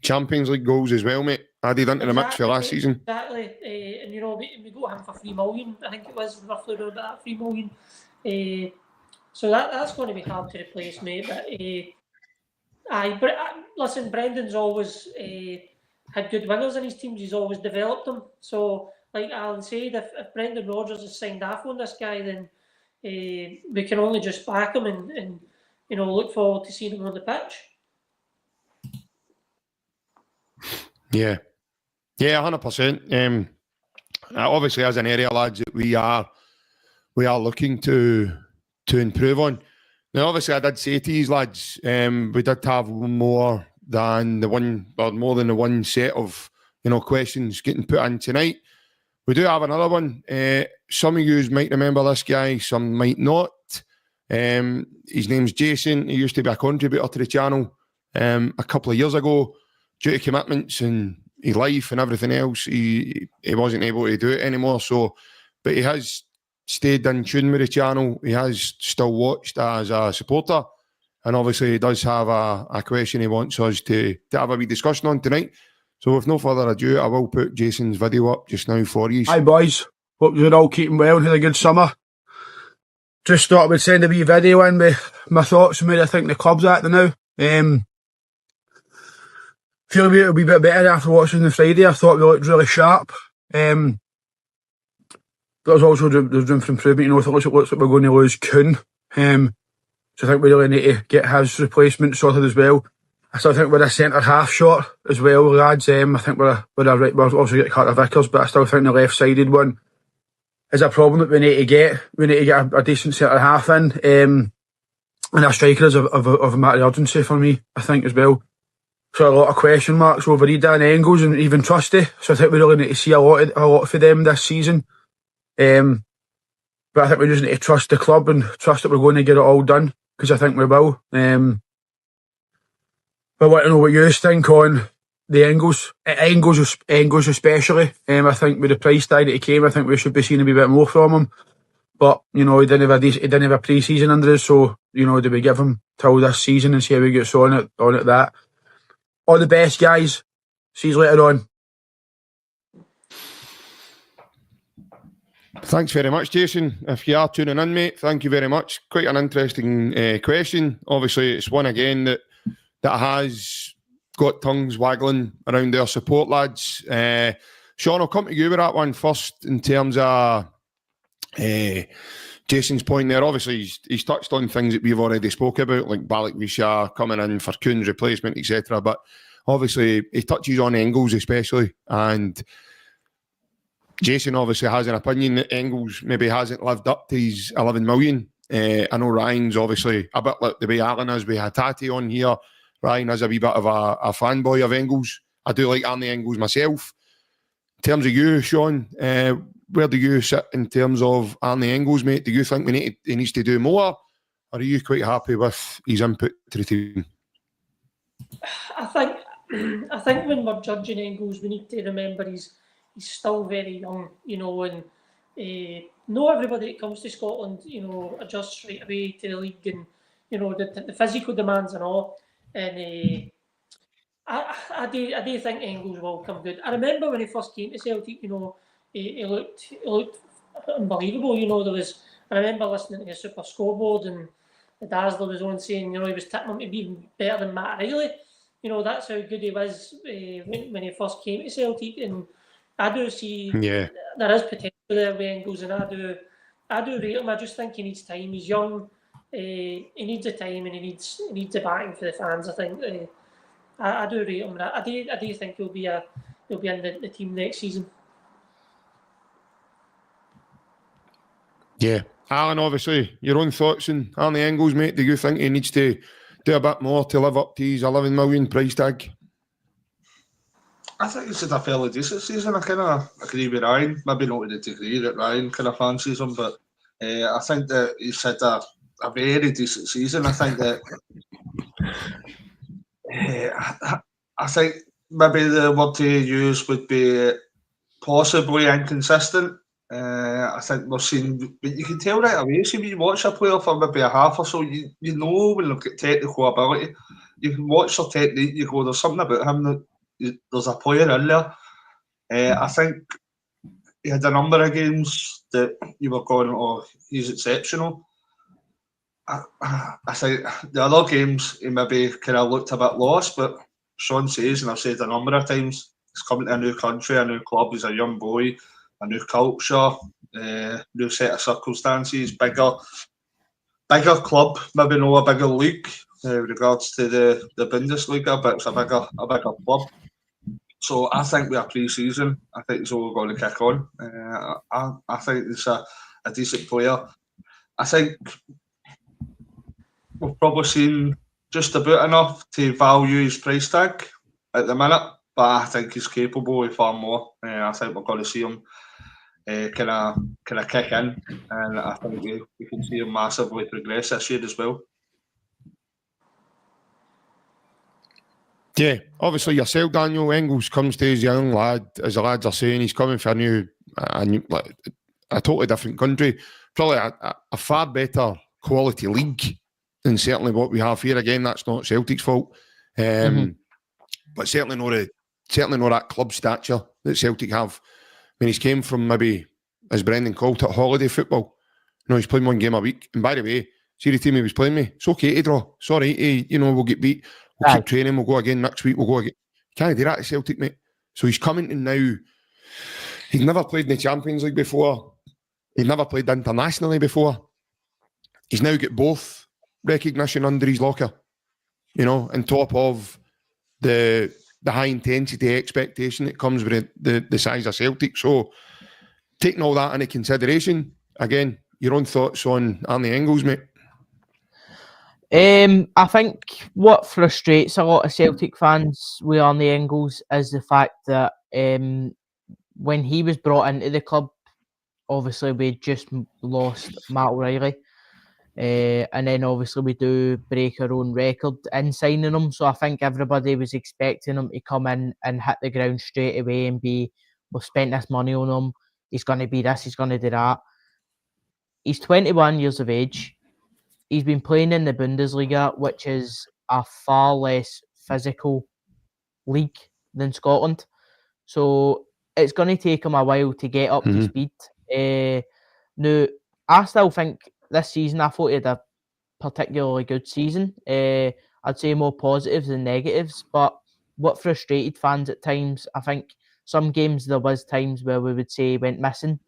Champions League goals as well, mate. Added into the mix for last season. Exactly. And we got him for 3 million. I think it was roughly around about 3 million. So that's going to be hard to replace, mate. But listen, Brendan's always had good wingers in his teams. He's always developed them. So, like Alan said, if Brendan Rodgers has signed off on this guy, then we can only just back him and look forward to seeing him on the pitch. Yeah, 100%. Obviously, as an area, lads, that we are looking to improve on. Now, obviously, I did say to these lads, we did have more than the one set of questions getting put in tonight. We do have another one. Some of you might remember this guy, some might not. His name's Jason. He used to be a contributor to the channel a couple of years ago. Due to commitments and his life and everything else, he wasn't able to do it anymore. So, but he has stayed in tune with the channel. He has still watched as a supporter, and obviously he does have a question he wants us to have a wee discussion on tonight. So, with no further ado, I will put Jason's video up just now for you. Hi boys, hope you're all keeping well and had a good summer. Just thought I would send a wee video in with my thoughts on where I think the club's at now. Feel a wee bit better after watching the Friday. I thought we looked really sharp. There's also room for improvement. If it looks like we're going to lose Kuhn. So I think we really need to get his replacement sorted as well. I still think we're a centre half short as well, lads. I think we're also getting Carter Vickers, but I still think the left-sided one is a problem that we need to get. We need to get a decent centre half in. And a striker is of a matter of urgency for me, I think, as well. So a lot of question marks over Ida and Engels and even Trusty. So I think we really need to see a lot for them this season. But I think we just need to trust the club and trust that we're going to get it all done, because I think we will. But I want to know what you think on the Engels especially. I think with the price tag that he came, I think we should be seeing a wee bit more from him. But he didn't have a pre-season under us, so do we give him till this season and see how he gets on at that? All the best, guys. See you later on. Thanks very much, Jason. If you are tuning in, mate, thank you very much. Quite an interesting question. Obviously, it's one again that has got tongues waggling around their support, lads. Sean, I'll come to you with that one first in terms of Jason's point there. Obviously, he's touched on things that we've already spoke about, like Balikwisha coming in for Kuhn's replacement, etc. But obviously, he touches on Engels especially. And Jason obviously has an opinion that Engels maybe hasn't lived up to his 11 million. I know Ryan's obviously a bit like the way Alan is. We had Tati on here. Ryan is a wee bit of a fanboy of Engels. I do like Arnie Engels myself. In terms of you, Sean, where do you sit in terms of Arnie Engels, mate? Do you think he needs to do more? Or are you quite happy with his input to the team? I think when we're judging Engels, we need to remember he's still very young, and not everybody that comes to Scotland, adjusts straight away to the league and, the physical demands and all. And I do think Engels will come good. I remember when he first came to Celtic, he looked unbelievable. I remember listening to the Super Scoreboard and the Dazzler was on saying, he was tipping him to be better than Matt Riley. That's how good he was when he first came to Celtic. And I do see there is potential there with Engels, and I do rate him. I just think he needs time. He's young. He needs the time, and he needs the backing for the fans. I think I do rate him. I do think he'll be in the team next season. Yeah. Alan, obviously, your own thoughts on Arnie Engels, mate. Do you think he needs to do a bit more to live up to his 11 million price tag? I think he's had a fairly decent season. I kind of agree with Ryan. Maybe not to the degree that Ryan kind of fancies him, but I think that he's had a very decent season. I think that I think maybe the word to use would be possibly inconsistent. I think we've seen, but you can tell right away. See, when you watch a player for maybe a half or so, you know when they've got technical ability. You can watch their technique. You go, there's something about him that there's a player in there. I think he had a number of games that you were going, oh, he's exceptional. I think the other games he maybe kind of looked a bit lost, but Sean says, and I've said a number of times, he's coming to a new country, a new club. He's a young boy, a new culture, new set of circumstances, bigger club, maybe not a bigger league with regards to the Bundesliga, but it's a bigger club. So I think we are pre-season. I think it's all going to kick on. I think it's a decent player. I think we've probably seen just about enough to value his price tag at the minute, but I think he's capable of far more. I think we're going to see him kind of kick in, and I think we can see him massively progress this year as well. Yeah, obviously yourself, Daniel, Engels comes to his young lad, as the lads are saying, he's coming for a totally different country, probably a far better quality league than certainly what we have here. Again, that's not Celtic's fault, but certainly not that club stature that Celtic have. When he's came from maybe, as Brendan called it, holiday football. He's playing one game a week. And by the way, see the team he was playing with, it's okay to draw. Sorry, we'll get beat. We'll keep training. We'll go again next week. We'll go again. Can't do that at Celtic, mate. So he's coming in now. He'd never played in the Champions League before. He'd never played internationally before. He's now got both recognition under his locker, on top of the high intensity expectation that comes with the size of Celtic. So taking all that into consideration, again, your own thoughts on Arnie Engels, mate? I think what frustrates a lot of Celtic fans with Arnie Engels is the fact that when he was brought into the club, obviously we just lost Matt O'Reilly. And then obviously we do break our own record in signing him. So I think everybody was expecting him to come in and hit the ground straight away and we've spent this money on him. He's going to be this, he's going to do that. He's 21 years of age. He's been playing in the Bundesliga, which is a far less physical league than Scotland. So it's going to take him a while to get up to speed. Now, I still think this season, I thought he had a particularly good season. I'd say more positives than negatives. But what frustrated fans at times, I think some games there was times where we would say went missing.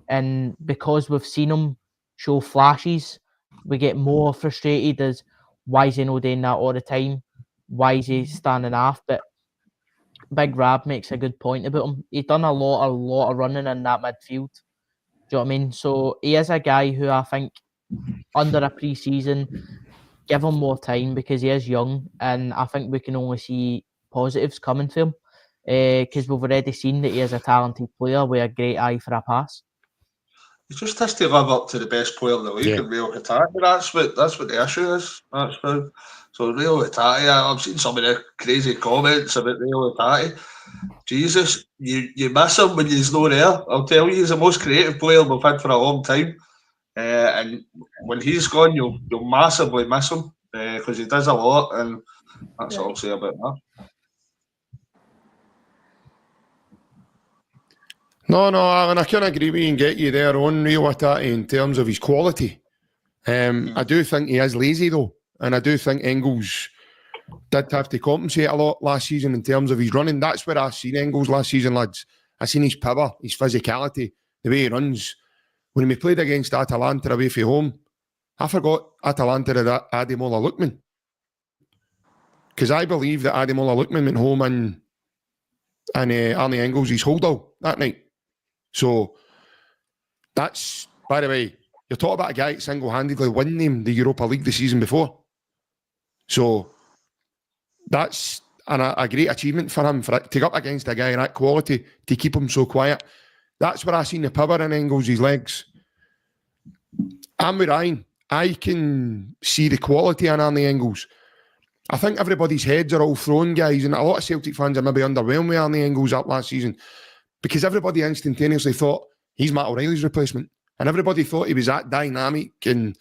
And because we've seen him show flashes, we get more frustrated as why is he not doing that all the time? Why is he standing off? But Big Rab makes a good point about him. He's done a lot of running in that midfield. Do you know what I mean? So he is a guy who I think under a pre-season, give him more time because he is young, and I think we can only see positives coming to him because we've already seen that he is a talented player with a great eye for a pass. He just has to live up to the best player in the league in Real Hatate. That's what the issue is. That's what, so Real Hatate, I've seen some of the crazy comments about Real Hatate. Jesus, you miss him when he's not there. I'll tell you, he's the most creative player we've had for a long time. And when he's gone, you'll massively miss him because he does a lot, and that's all I'll say about that. No, Alan, I can agree with you and get you there on Real Hatate in terms of his quality. I do think he is lazy though, and I do think Engels did have to compensate a lot last season in terms of his running. That's where I seen Engels last season, lads. I seen his power, his physicality, the way he runs. When we played against Atalanta away from home, I forgot Atalanta had Ademola Lookman. Because I believe that Ademola Lookman went home and Arne Engels his holdout that night. So that's, by the way, you're talking about a guy that single-handedly won them the Europa League the season before. So that's a great achievement for him, to go up against a guy of that quality, to keep him so quiet. That's where I seen the power in Engels' legs. I'm with Ryan. I can see the quality in Arne Engels. I think everybody's heads are all thrown, guys, and a lot of Celtic fans are maybe underwhelmed with Arne Engels up last season because everybody instantaneously thought he's Matt O'Reilly's replacement, and everybody thought he was that dynamic and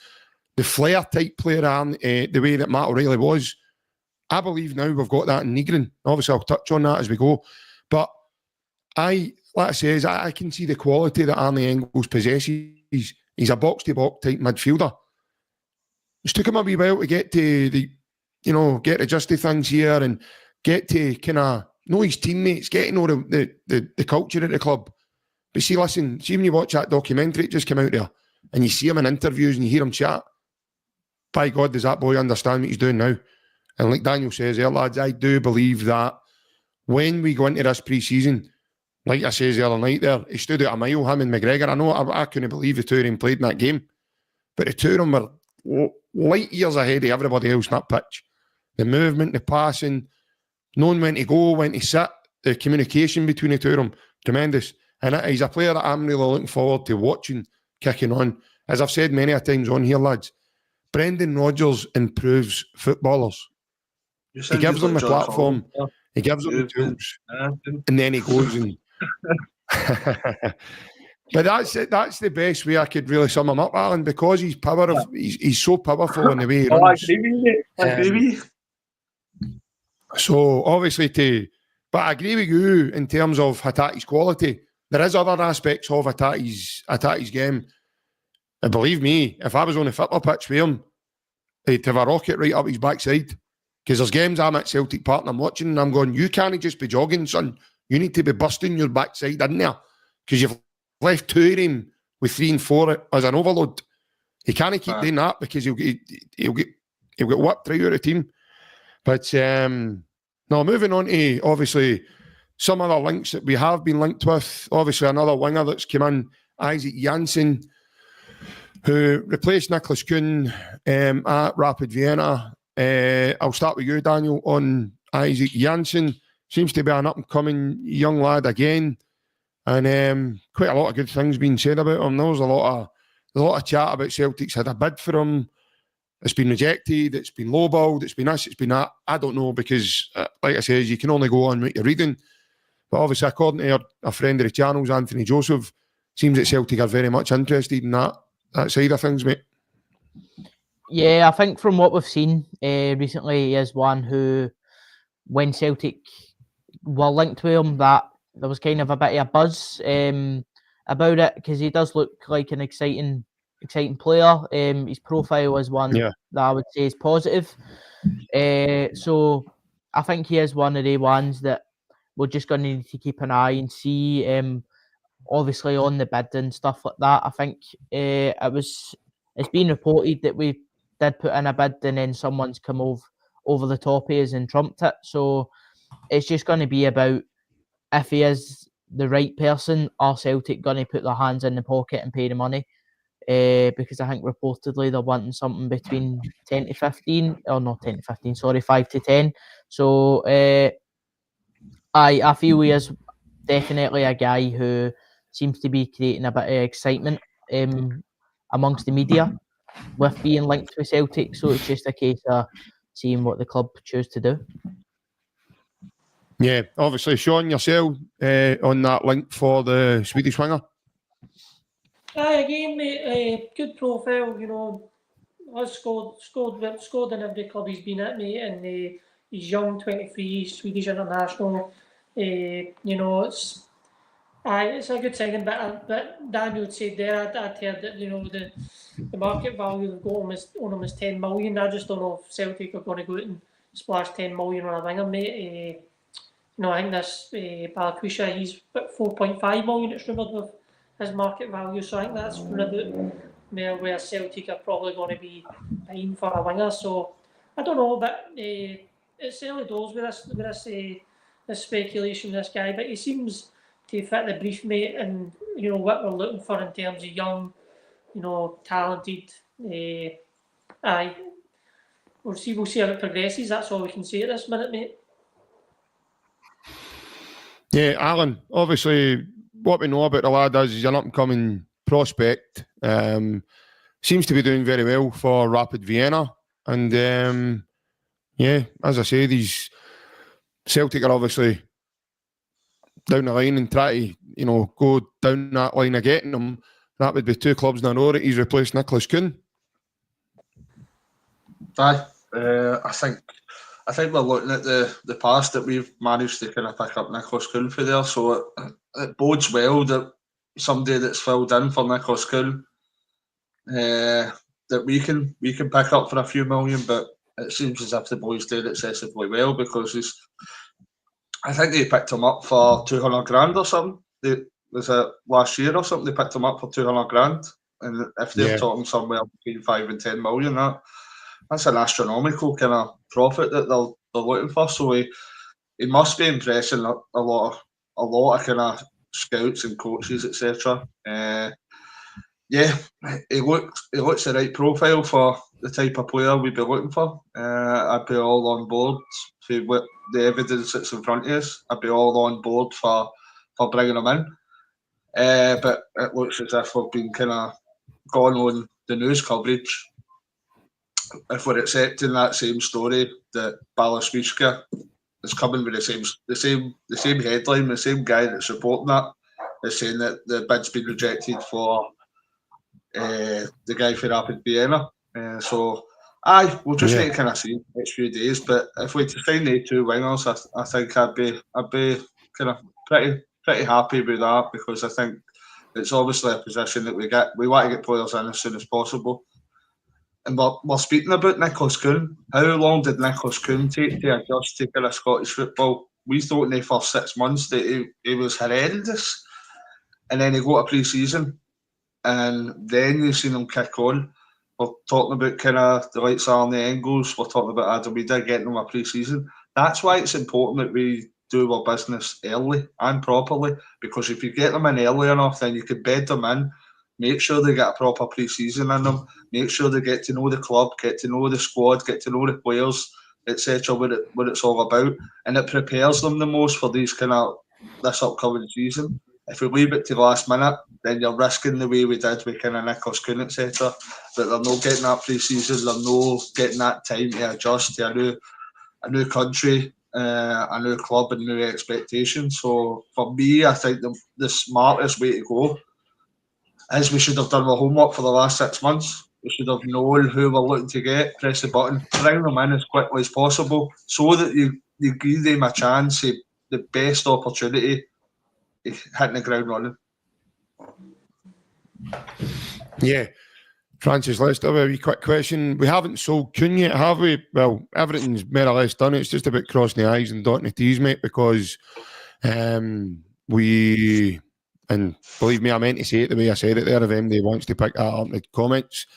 the flair type player, the way that Matt O'Reilly was. I believe now we've got that in Nygren. Obviously, I'll touch on that as we go, but like I say, I can see the quality that Arne Engels possesses. He's a box-to-box type midfielder. It took him a wee while to get to get adjusted things here and get to kind of know his teammates, get to know the culture at the club. But see when you watch that documentary, it just came out there, and you see him in interviews and you hear him chat, by God, does that boy understand what he's doing now? And like Daniel says there, lads, I do believe that when we go into this pre-season, like I says the other night there, he stood out a mile, him and McGregor. I know I couldn't believe the two of them played in that game, but the two of them were light years ahead of everybody else on that pitch. The movement, the passing, knowing when to go, when to sit, the communication between the two of them, tremendous. And he's a player that I'm really looking forward to watching kicking on. As I've said many a times on here, lads, Brendan Rodgers improves footballers. He gives them the platform, he gives them the tools, and then he goes and... But that's it. That's the best way I could really sum him up, Alan, because he's he's so powerful in the way he runs. I agree with you. So obviously but I agree with you in terms of Hatate's quality. There is other aspects of Hatate's game. And believe me, if I was on the football pitch with him, he'd have a rocket right up his backside. Because there's games I'm at Celtic Park and I'm watching and I'm going, you can't just be jogging, son. You need to be busting your backside in there. Because you've left two of him with 3 and 4 as an overload. He can't keep doing that because he'll get whipped right out of the team. But now moving on to obviously some other links that we have been linked with. Obviously another winger that's come in, Isaac Janssen, who replaced Nicholas Kuhn at Rapid Vienna. I'll start with you, Daniel, on Isaac Janssen. Seems to be an up-and-coming young lad again. And quite a lot of good things being said about him. There was a lot of chat about Celtic's had a bid for him. It's been rejected. It's been lowballed. It's been this. It's been that. I don't know because, like I said, you can only go on what you're reading. But obviously, according to a friend of the channels, Anthony Joseph, seems that Celtic are very much interested in that side of things, mate. Yeah, I think from what we've seen recently, he is one who, when Celtic were linked to him, that there was kind of a bit of a buzz about it because he does look like an exciting player. His profile is one that I would say is positive. So I think he is one of the ones that we're just going to need to keep an eye and see. Obviously on the bid and stuff like that. I think it's been reported that we did put in a bid and then someone's come over the top of us and trumped it. So it's just going to be about if he is the right person, are Celtic going to put their hands in the pocket and pay the money? Because I think reportedly they're wanting something between 10 to 15, or not 10 to 15, sorry, 5 to 10. So I feel he is definitely a guy who seems to be creating a bit of excitement amongst the media with being linked with Celtic. So it's just a case of seeing what the club choose to do. Yeah, obviously, Sean, yourself on that link for the Swedish winger. Again, mate, good profile, you know, has scored in every club he's been at, mate, and he's young, 23, Swedish international. You know, it's a good signing, but Daniel said there, I'd heard that, you know, the market value they've got on him is 10 million. I just don't know if Celtic are going to go out and splash 10 million on a winger, mate. You know, I think this Balakusha, he's about 4.5 million, it's rumoured, with his market value, so I think that's about where Celtic are probably going to be buying for a winger. So I don't know, but it's early doors with this speculation, this guy, but he seems to fit the brief, mate, and you know what we're looking for in terms of young, you know, talented. Aye, we'll see how it progresses. That's all we can say at this minute, mate. Yeah, Alan, obviously, what we know about the lad is he's an up-and-coming prospect. Seems to be doing very well for Rapid Vienna. And, yeah, as I said, Celtic are obviously down the line and try to, you know, go down that line of getting him. That would be 2 clubs in a row that he's replaced Nicholas Kuhn. Aye, I think we're looking at the past that we've managed to kind of pick up Nicholas Kuhn for there, so it bodes well that somebody that's filled in for Nicholas Kuhn that we can pick up for a few million, but it seems as if the boys did excessively well because I think they picked him up for 200 grand or something. Was it last year or something? They picked him up for 200 grand, and if they're talking somewhere between 5 and 10 million, that's an astronomical kind of profit that they're looking for. So he must be impressing a lot of kind of scouts and coaches, etc. Yeah, he looks the right profile for the type of player we'd be looking for. I'd be all on board for the evidence that's in front of us. I'd be all on board for bringing him in. But it looks as if we've been kind of gone on the news coverage. If we're accepting that same story that Balašvička is coming with the same headline, the same guy that's reporting that is saying that the bid's been rejected for the guy for Rapid Vienna. So we'll just need to kind of see the next few days. But if we to find the 2 wingers, I think I'd be kind of pretty happy with that, because I think it's obviously a position that we want to get players in as soon as possible. And we're speaking about Nicholas Kuhn. How long did Nicholas Kuhn take to adjust to kind of Scottish football? We thought in the first 6 months that he was horrendous. And then he got a pre-season. And then you've seen him kick on. We're talking about kind of the likes of Arne Engels. We're talking about Adam Weeder getting him a pre-season. That's why it's important that we do our business early and properly. Because if you get them in early enough, then you can bed them in. Make sure they get a proper pre-season in them. Make sure they get to know the club, get to know the squad, get to know the players, etc. What it's all about, and it prepares them the most for this upcoming season. If we leave it to the last minute, then you're risking the way we did with kind of Nicholas Kuhn, etc. But they're not getting that pre-season. They're not getting that time to adjust to a new country, a new club, and new expectations. So for me, I think the smartest way to go is we should have done our homework for the last 6 months. We should have known who we're looking to get, press the button, bring them in as quickly as possible, so that you give them a chance, the best opportunity, hitting the ground running. Yeah. Francis, let's have a wee quick question. We haven't sold Kuhn yet, have we? Well, everything's more or less done. It's just about crossing the I's and dotting the T's, mate, because and believe me, I meant to say it the way I said it there. If MD wants to pick that up in the comments.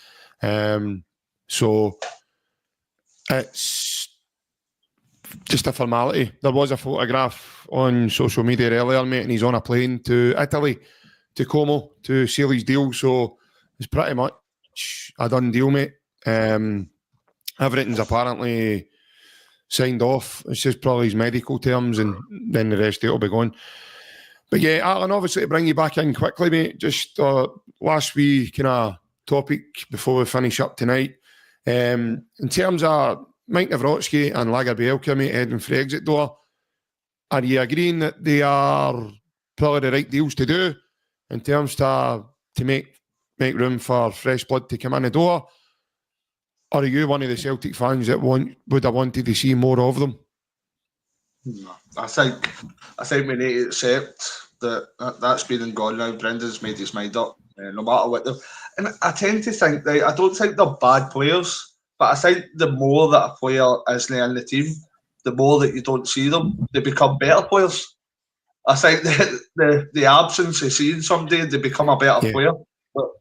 So it's just a formality. There was a photograph on social media earlier, mate, and he's on a plane to Italy, to Como, to seal his deal. So it's pretty much a done deal, mate. Everything's apparently signed off. It's just probably his medical terms, and then the rest of it will be gone. But yeah, Alan, obviously to bring you back in quickly, mate, just last week kind of topic before we finish up tonight. In terms of Mike Nawrocki and Lagerbielke, mate, heading for the exit door, are you agreeing that they are probably the right deals to do in terms to make room for fresh blood to come in the door? Or are you one of the Celtic fans that would have wanted to see more of them? No, I think we need to accept that's been and gone now. Brendan's made his mind up, no matter what. And I tend to think that I don't think they're bad players, but I think the more that a player isn't in the team, the more that you don't see them, they become better players. I think the absence of seeing somebody, they become a better player.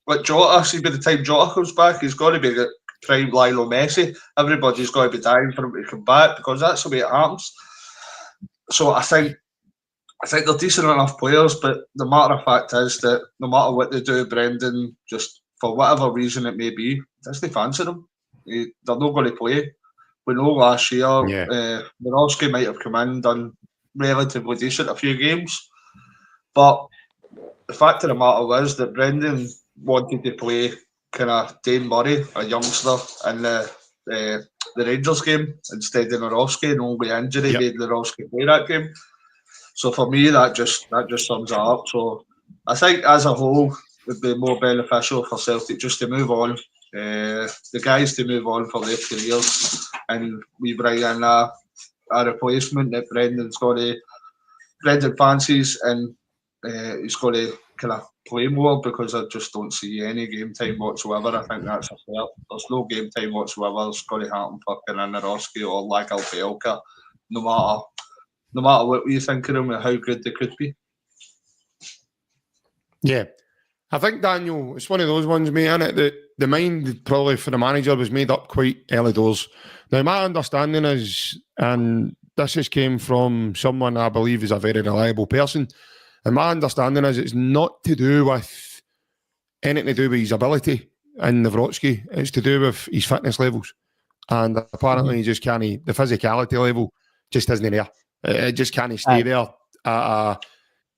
But Jota, see, by the time Jota comes back, he's got to be the prime Lionel Messi. Everybody's got to be dying for him to come back because that's the way it happens. So I think they're decent enough players, but the matter of fact is that no matter what they do, Brendan, just for whatever reason it may be, doesn't fancy them. They're not going to play. We know last year, Nawrocki might have come in, done relatively decent a few games, but the fact of the matter is that Brendan wanted to play kind of Dane Murray, a youngster, in the Rangers game instead of Nawrocki, and only injury made Nawrocki play that game. So for me, that just sums it up. So I think as a whole, it would be more beneficial for Celtic just to move on, the guys to move on for their careers, and we bring in a replacement that Brendan fancies, and he's got to kind of play more, because I just don't see any game time whatsoever. I think that's a fair. There's no game time whatsoever. It's got to happen for Nawrocki or Lagerbielke, no matter what we think of them and how good they could be. Yeah. I think, Daniel, it's one of those ones, mate, isn't it, that the mind probably for the manager was made up quite early doors. Now, my understanding is, and this just came from someone I believe is a very reliable person, and my understanding is it's not to do with anything to do with his ability in Nawrocki. It's to do with his fitness levels. And apparently he just can't, the physicality level just isn't there. It just can't stay there at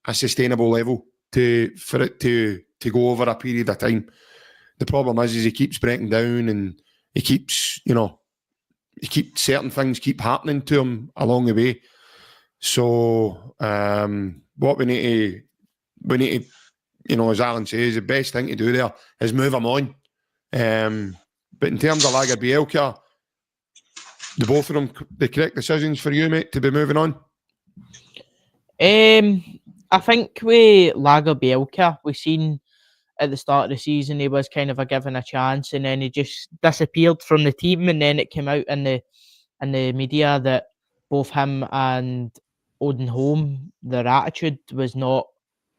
a sustainable level for it to go over a period of time. The problem is he keeps breaking down, and he keeps certain things keep happening to him along the way. So what we need to, as Alan says, the best thing to do there is move him on. But in terms of Lagerbielke, the both of them the correct decisions for you, mate, to be moving on? I think with Lagerbielke, we've seen at the start of the season he was kind of given a chance, and then he just disappeared from the team, and then it came out in the media that both him and Odin Holm, their attitude was not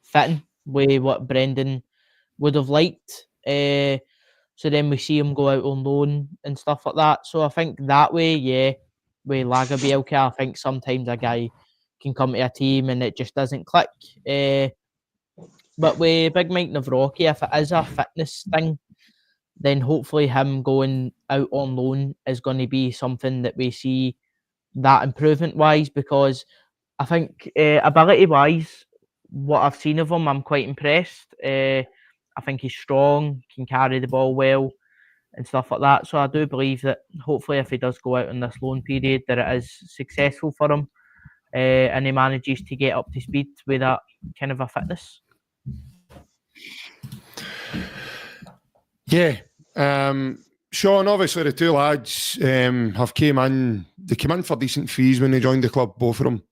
fitting with what Brendan would have liked. So then we see him go out on loan and stuff like that. So I think that way, with Lagerbielke, I think sometimes a guy can come to a team and it just doesn't click. But with Big Mike Nawrocki, if it is a fitness thing, then hopefully him going out on loan is going to be something that we see that improvement-wise, because I think ability-wise, what I've seen of him, I'm quite impressed. I think he's strong, can carry the ball well and stuff like that. So I do believe that hopefully if he does go out in this loan period, that it is successful for him, and he manages to get up to speed with that kind of a fitness. Yeah. Sean, obviously the two lads have came in for decent fees when they joined the club, both of them.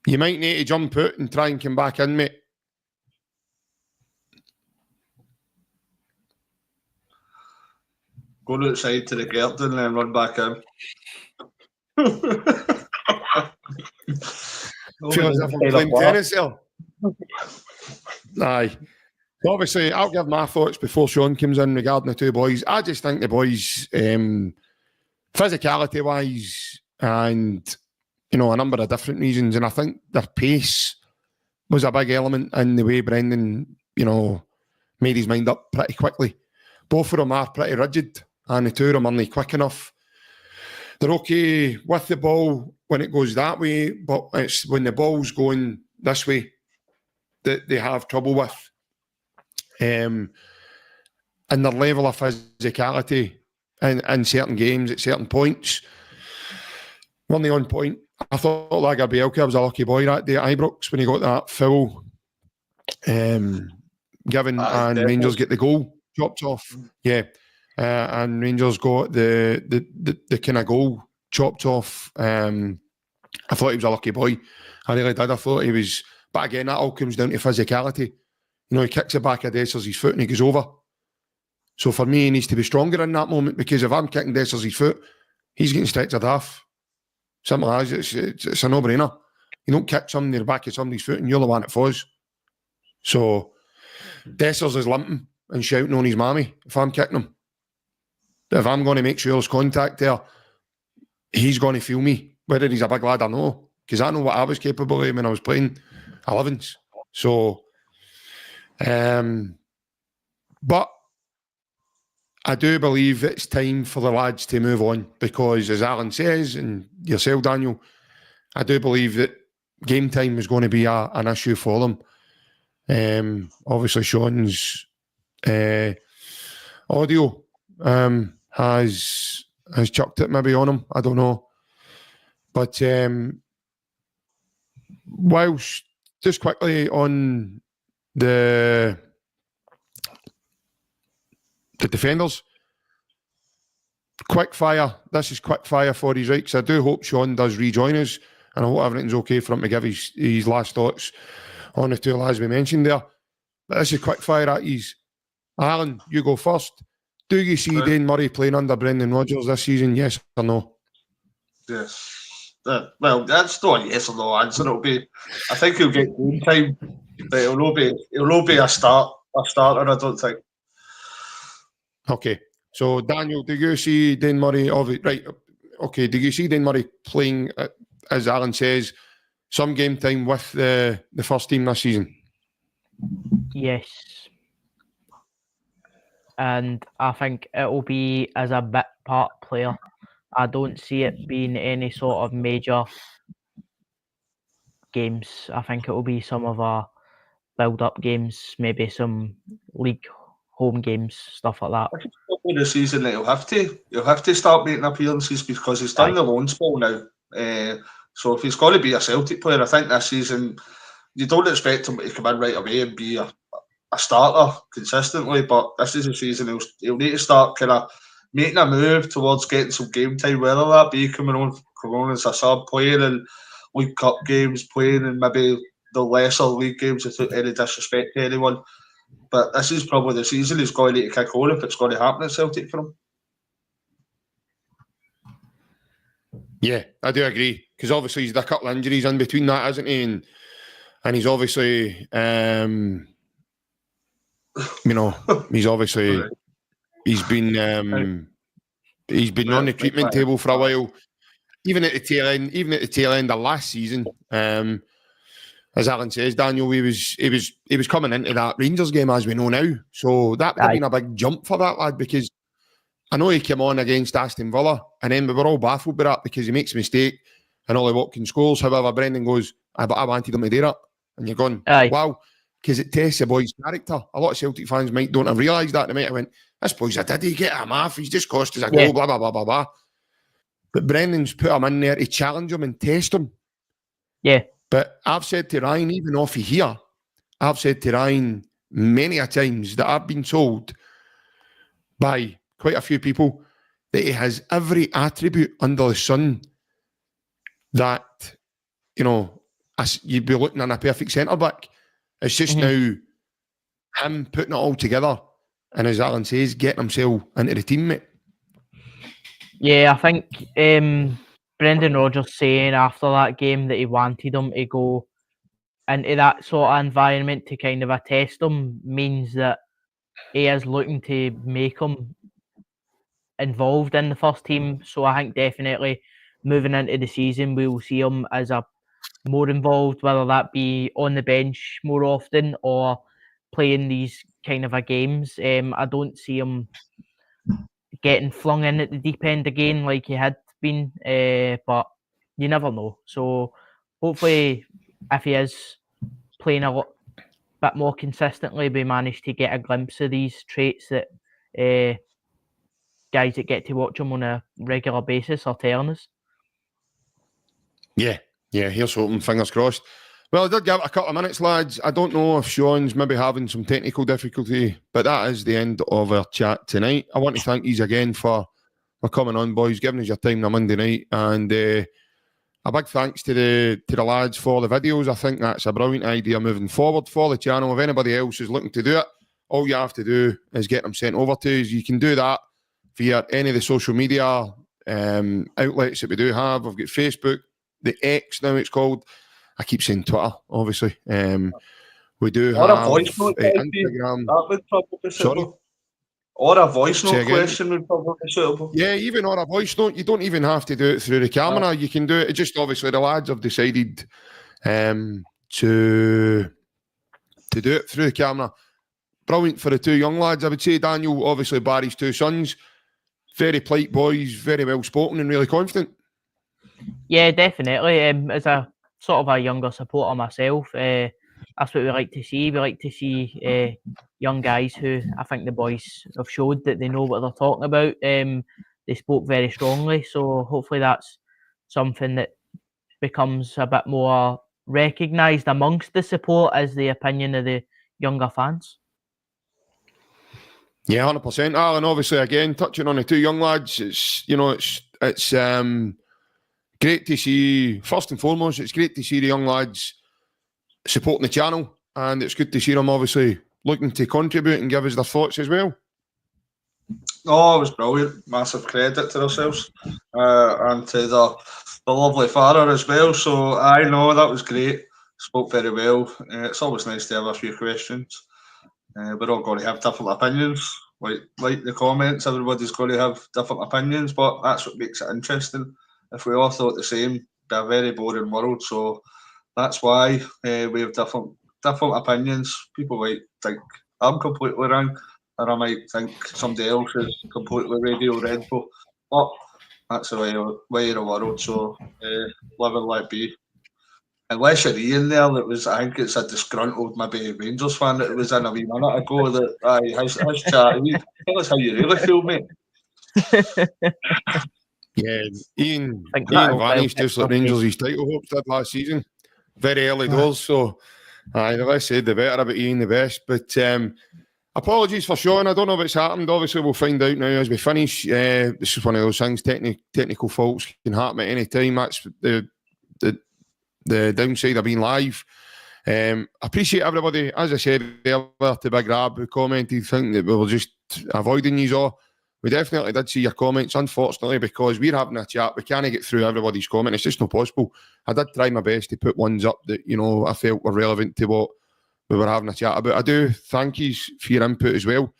You might need to jump out and try and come back in, mate. Go outside to the curtain and then run back in. Feel as if I'm playing tennis here. Aye. Obviously, I'll give my thoughts before Sean comes in regarding the two boys. I just think the boys physicality-wise and, you know, a number of different reasons. And I think their pace was a big element in the way Brendan, you know, made his mind up pretty quickly. Both of them are pretty rigid, and the two of them aren't quick enough. They're okay with the ball when it goes that way, but it's when the ball's going this way that they have trouble with. And their level of physicality in certain games at certain points, weren't they on point? I thought Lagerbielke was a lucky boy that day at Ibrox when he got that foul given, and Rangers get the goal chopped off. Yeah. And Rangers got the kind of goal chopped off. I thought he was a lucky boy. I really did. I thought he was. But again, that all comes down to physicality. You know, he kicks it back at Dessers' foot and he goes over. So for me, he needs to be stronger in that moment, because if I'm kicking Dessers' foot, he's getting stretched half. Simple as it's a no-brainer. You don't kick somebody in the back of somebody's foot and you're the one that falls. So Dessers is limping and shouting on his mammy if I'm kicking him. If I'm going to make sure there's contact there, he's going to feel me, whether he's a big lad or no, because I know what I was capable of when I was playing 11s. So, but I do believe it's time for the lads to move on, because as Alan says, and yourself, Daniel, I do believe that game time is going to be an issue for them. Obviously, Sean's audio has chucked it maybe on him. I don't know. But whilst just quickly on the defenders, quick fire. This is quick fire for his right, because I do hope Sean does rejoin us, and I hope everything's okay for him to give his last thoughts on the two lads we mentioned there. But this is quick fire at his. Alan, you go first. Do you see Dane Murray playing under Brendan Rodgers this season, yes or no? Yes. Well, that's not a yes or no answer. I think he'll get game time, but it'll not be a starter, I don't think. Okay. So, Daniel, do you see Dane Murray? Right. Okay. Do you see Dane Murray playing, as Alan says, some game time with the first team this season? Yes. And I think it'll be as a bit part player. I don't see it being any sort of major games. I think it will be some of our build-up games, maybe some league home games, stuff like that. I think probably the season that he'll have to start making appearances, because he's done the loan spell now. So if he's going to be a Celtic player, I think this season you don't expect him to come in right away and be a starter consistently. But this is a season he'll need to start kind of making a move towards getting some game time, whether that be coming on as a sub, playing in League Cup games, playing in maybe the lesser league games, without any disrespect to anyone. But this is probably the season he's going to need to kick on if it's going to happen at Celtic for him. Yeah, I do agree, because obviously he's had a couple of injuries in between that, hasn't he? And he's obviously, you know, he's been on the treatment table for a while. Even at the tail end of last season, as Alan says, Daniel, he was coming into that Rangers game, as we know now. So that would have been a big jump for that lad, because I know he came on against Aston Villa, and then we were all baffled by that, because he makes a mistake and Ollie Watkins scores. However, Brendan goes, I wanted him to do that. And you're going, wow, because it tests the boy's character. A lot of Celtic fans don't have realised that. They might have went, this boy's a diddy, get him off, he's just cost us a goal, blah, blah, blah, blah, blah. But Brendan's put him in there to challenge him and test him. Yeah. But I've said to Ryan, even off of here, I've said to Ryan many a times that I've been told by quite a few people that he has every attribute under the sun that, you know, you'd be looking at a perfect centre-back. It's just now him putting it all together, and as Alan says, getting himself into the team, mate. Yeah, I think Brendan Rodgers saying after that game that he wanted him to go into that sort of environment to kind of test him means that he is looking to make him involved in the first team. So I think definitely moving into the season, we will see him as a more involved, whether that be on the bench more often or playing these kind of games. I don't see him getting flung in at the deep end again like he had been, but you never know. So hopefully, if he is playing a bit more consistently, we manage to get a glimpse of these traits that guys that get to watch him on a regular basis are telling us. Yeah, here's hoping, fingers crossed. Well, I did give it a couple of minutes, lads. I don't know if Sean's maybe having some technical difficulty, but that is the end of our chat tonight. I want to thank you again for coming on, boys, giving us your time on Monday night, and a big thanks to the lads for the videos. I think that's a brilliant idea moving forward for the channel. If anybody else is looking to do it, all you have to do is get them sent over to us. You can do that via any of the social media outlets that we do have. We've got Facebook, the X now it's called. I keep saying Twitter, obviously. We do or have a voice note, Instagram. that would probably be suitable. Sorry? Or a voice note question would probably be suitable. Yeah, even or a voice note. You don't even have to do it through the camera. You can do it. Just obviously the lads have decided to do it through the camera. Brilliant for the two young lads, I would say. Daniel, obviously Barry's two sons. Very polite boys, very well spoken and really confident. Yeah, definitely. As a sort of a younger supporter myself, that's what we like to see. We like to see young guys who I think the boys have showed that they know what they're talking about. They spoke very strongly, so hopefully that's something that becomes a bit more recognised amongst the support as the opinion of the younger fans. Yeah, 100%. Alan, obviously, again, touching on the two young lads, it's great to see, first and foremost, it's great to see the young lads supporting the channel, and it's good to see them obviously looking to contribute and give us their thoughts as well. Oh, it was brilliant. Massive credit to themselves and to the lovely father as well. So I know that was great. Spoke very well. It's always nice to have a few questions. We're all going to have different opinions. Like the comments, everybody's going to have different opinions, but that's what makes it interesting. If we all thought the same, it'd be a very boring world. So that's why we have different opinions. People might think I'm completely wrong, or I might think somebody else is completely radio red bull. But that's the way of the world. So live and let be. Unless you're Ian there, I think it's a disgruntled maybe Rangers fan that was in a wee minute ago that his chat. Tell us how you really feel, mate. Yeah, Ian vanished just like Rangers' his title hopes did last season. Very early doors, so the less said the better about Ian, the best. But apologies for Sean. I don't know if it's happened. Obviously, we'll find out now as we finish. This is one of those things. Technical faults can happen at any time. That's the downside of being live. Appreciate everybody, as I said earlier, to Big Rab who commented, thinking that we were just avoiding you all. We definitely did see your comments, unfortunately, because we're having a chat. We can't get through everybody's comment. It's just not possible. I did try my best to put ones up that, I felt were relevant to what we were having a chat about. I do thank you for your input as well.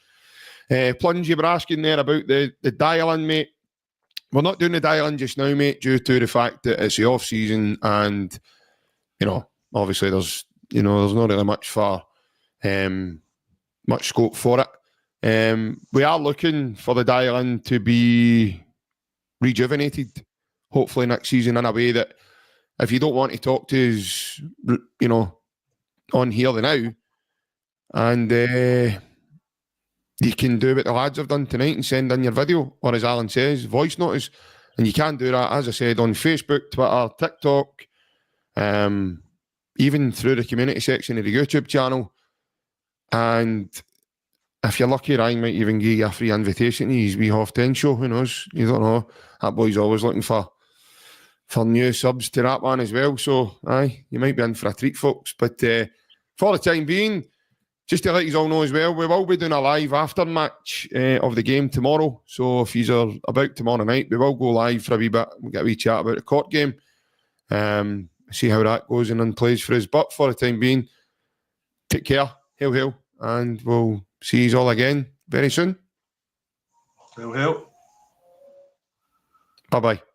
Plunge, you were asking there about the dial-in, mate. We're not doing the dial-in just now, mate, due to the fact that it's the off-season and, obviously there's not really much scope for it. We are looking for the dial-in to be rejuvenated, hopefully next season, in a way that if you don't want to talk to us, on here the now, and you can do what the lads have done tonight and send in your video, or as Alan says, voice notice, and you can do that, as I said, on Facebook, Twitter, TikTok, even through the community section of the YouTube channel, and if you're lucky, Ryan might even give you a free invitation to his wee half 10 show. Who knows? You don't know. That boy's always looking for new subs to that one as well. So, you might be in for a treat, folks. But for the time being, just to let you all know as well, we will be doing a live after match of the game tomorrow. So if you are about tomorrow night, we will go live for a wee bit. We'll get a wee chat about the court game. See how that goes and then plays for us. But for the time being, take care. Hail, hail. And we'll see you all again very soon. Hail, hail. Bye-bye.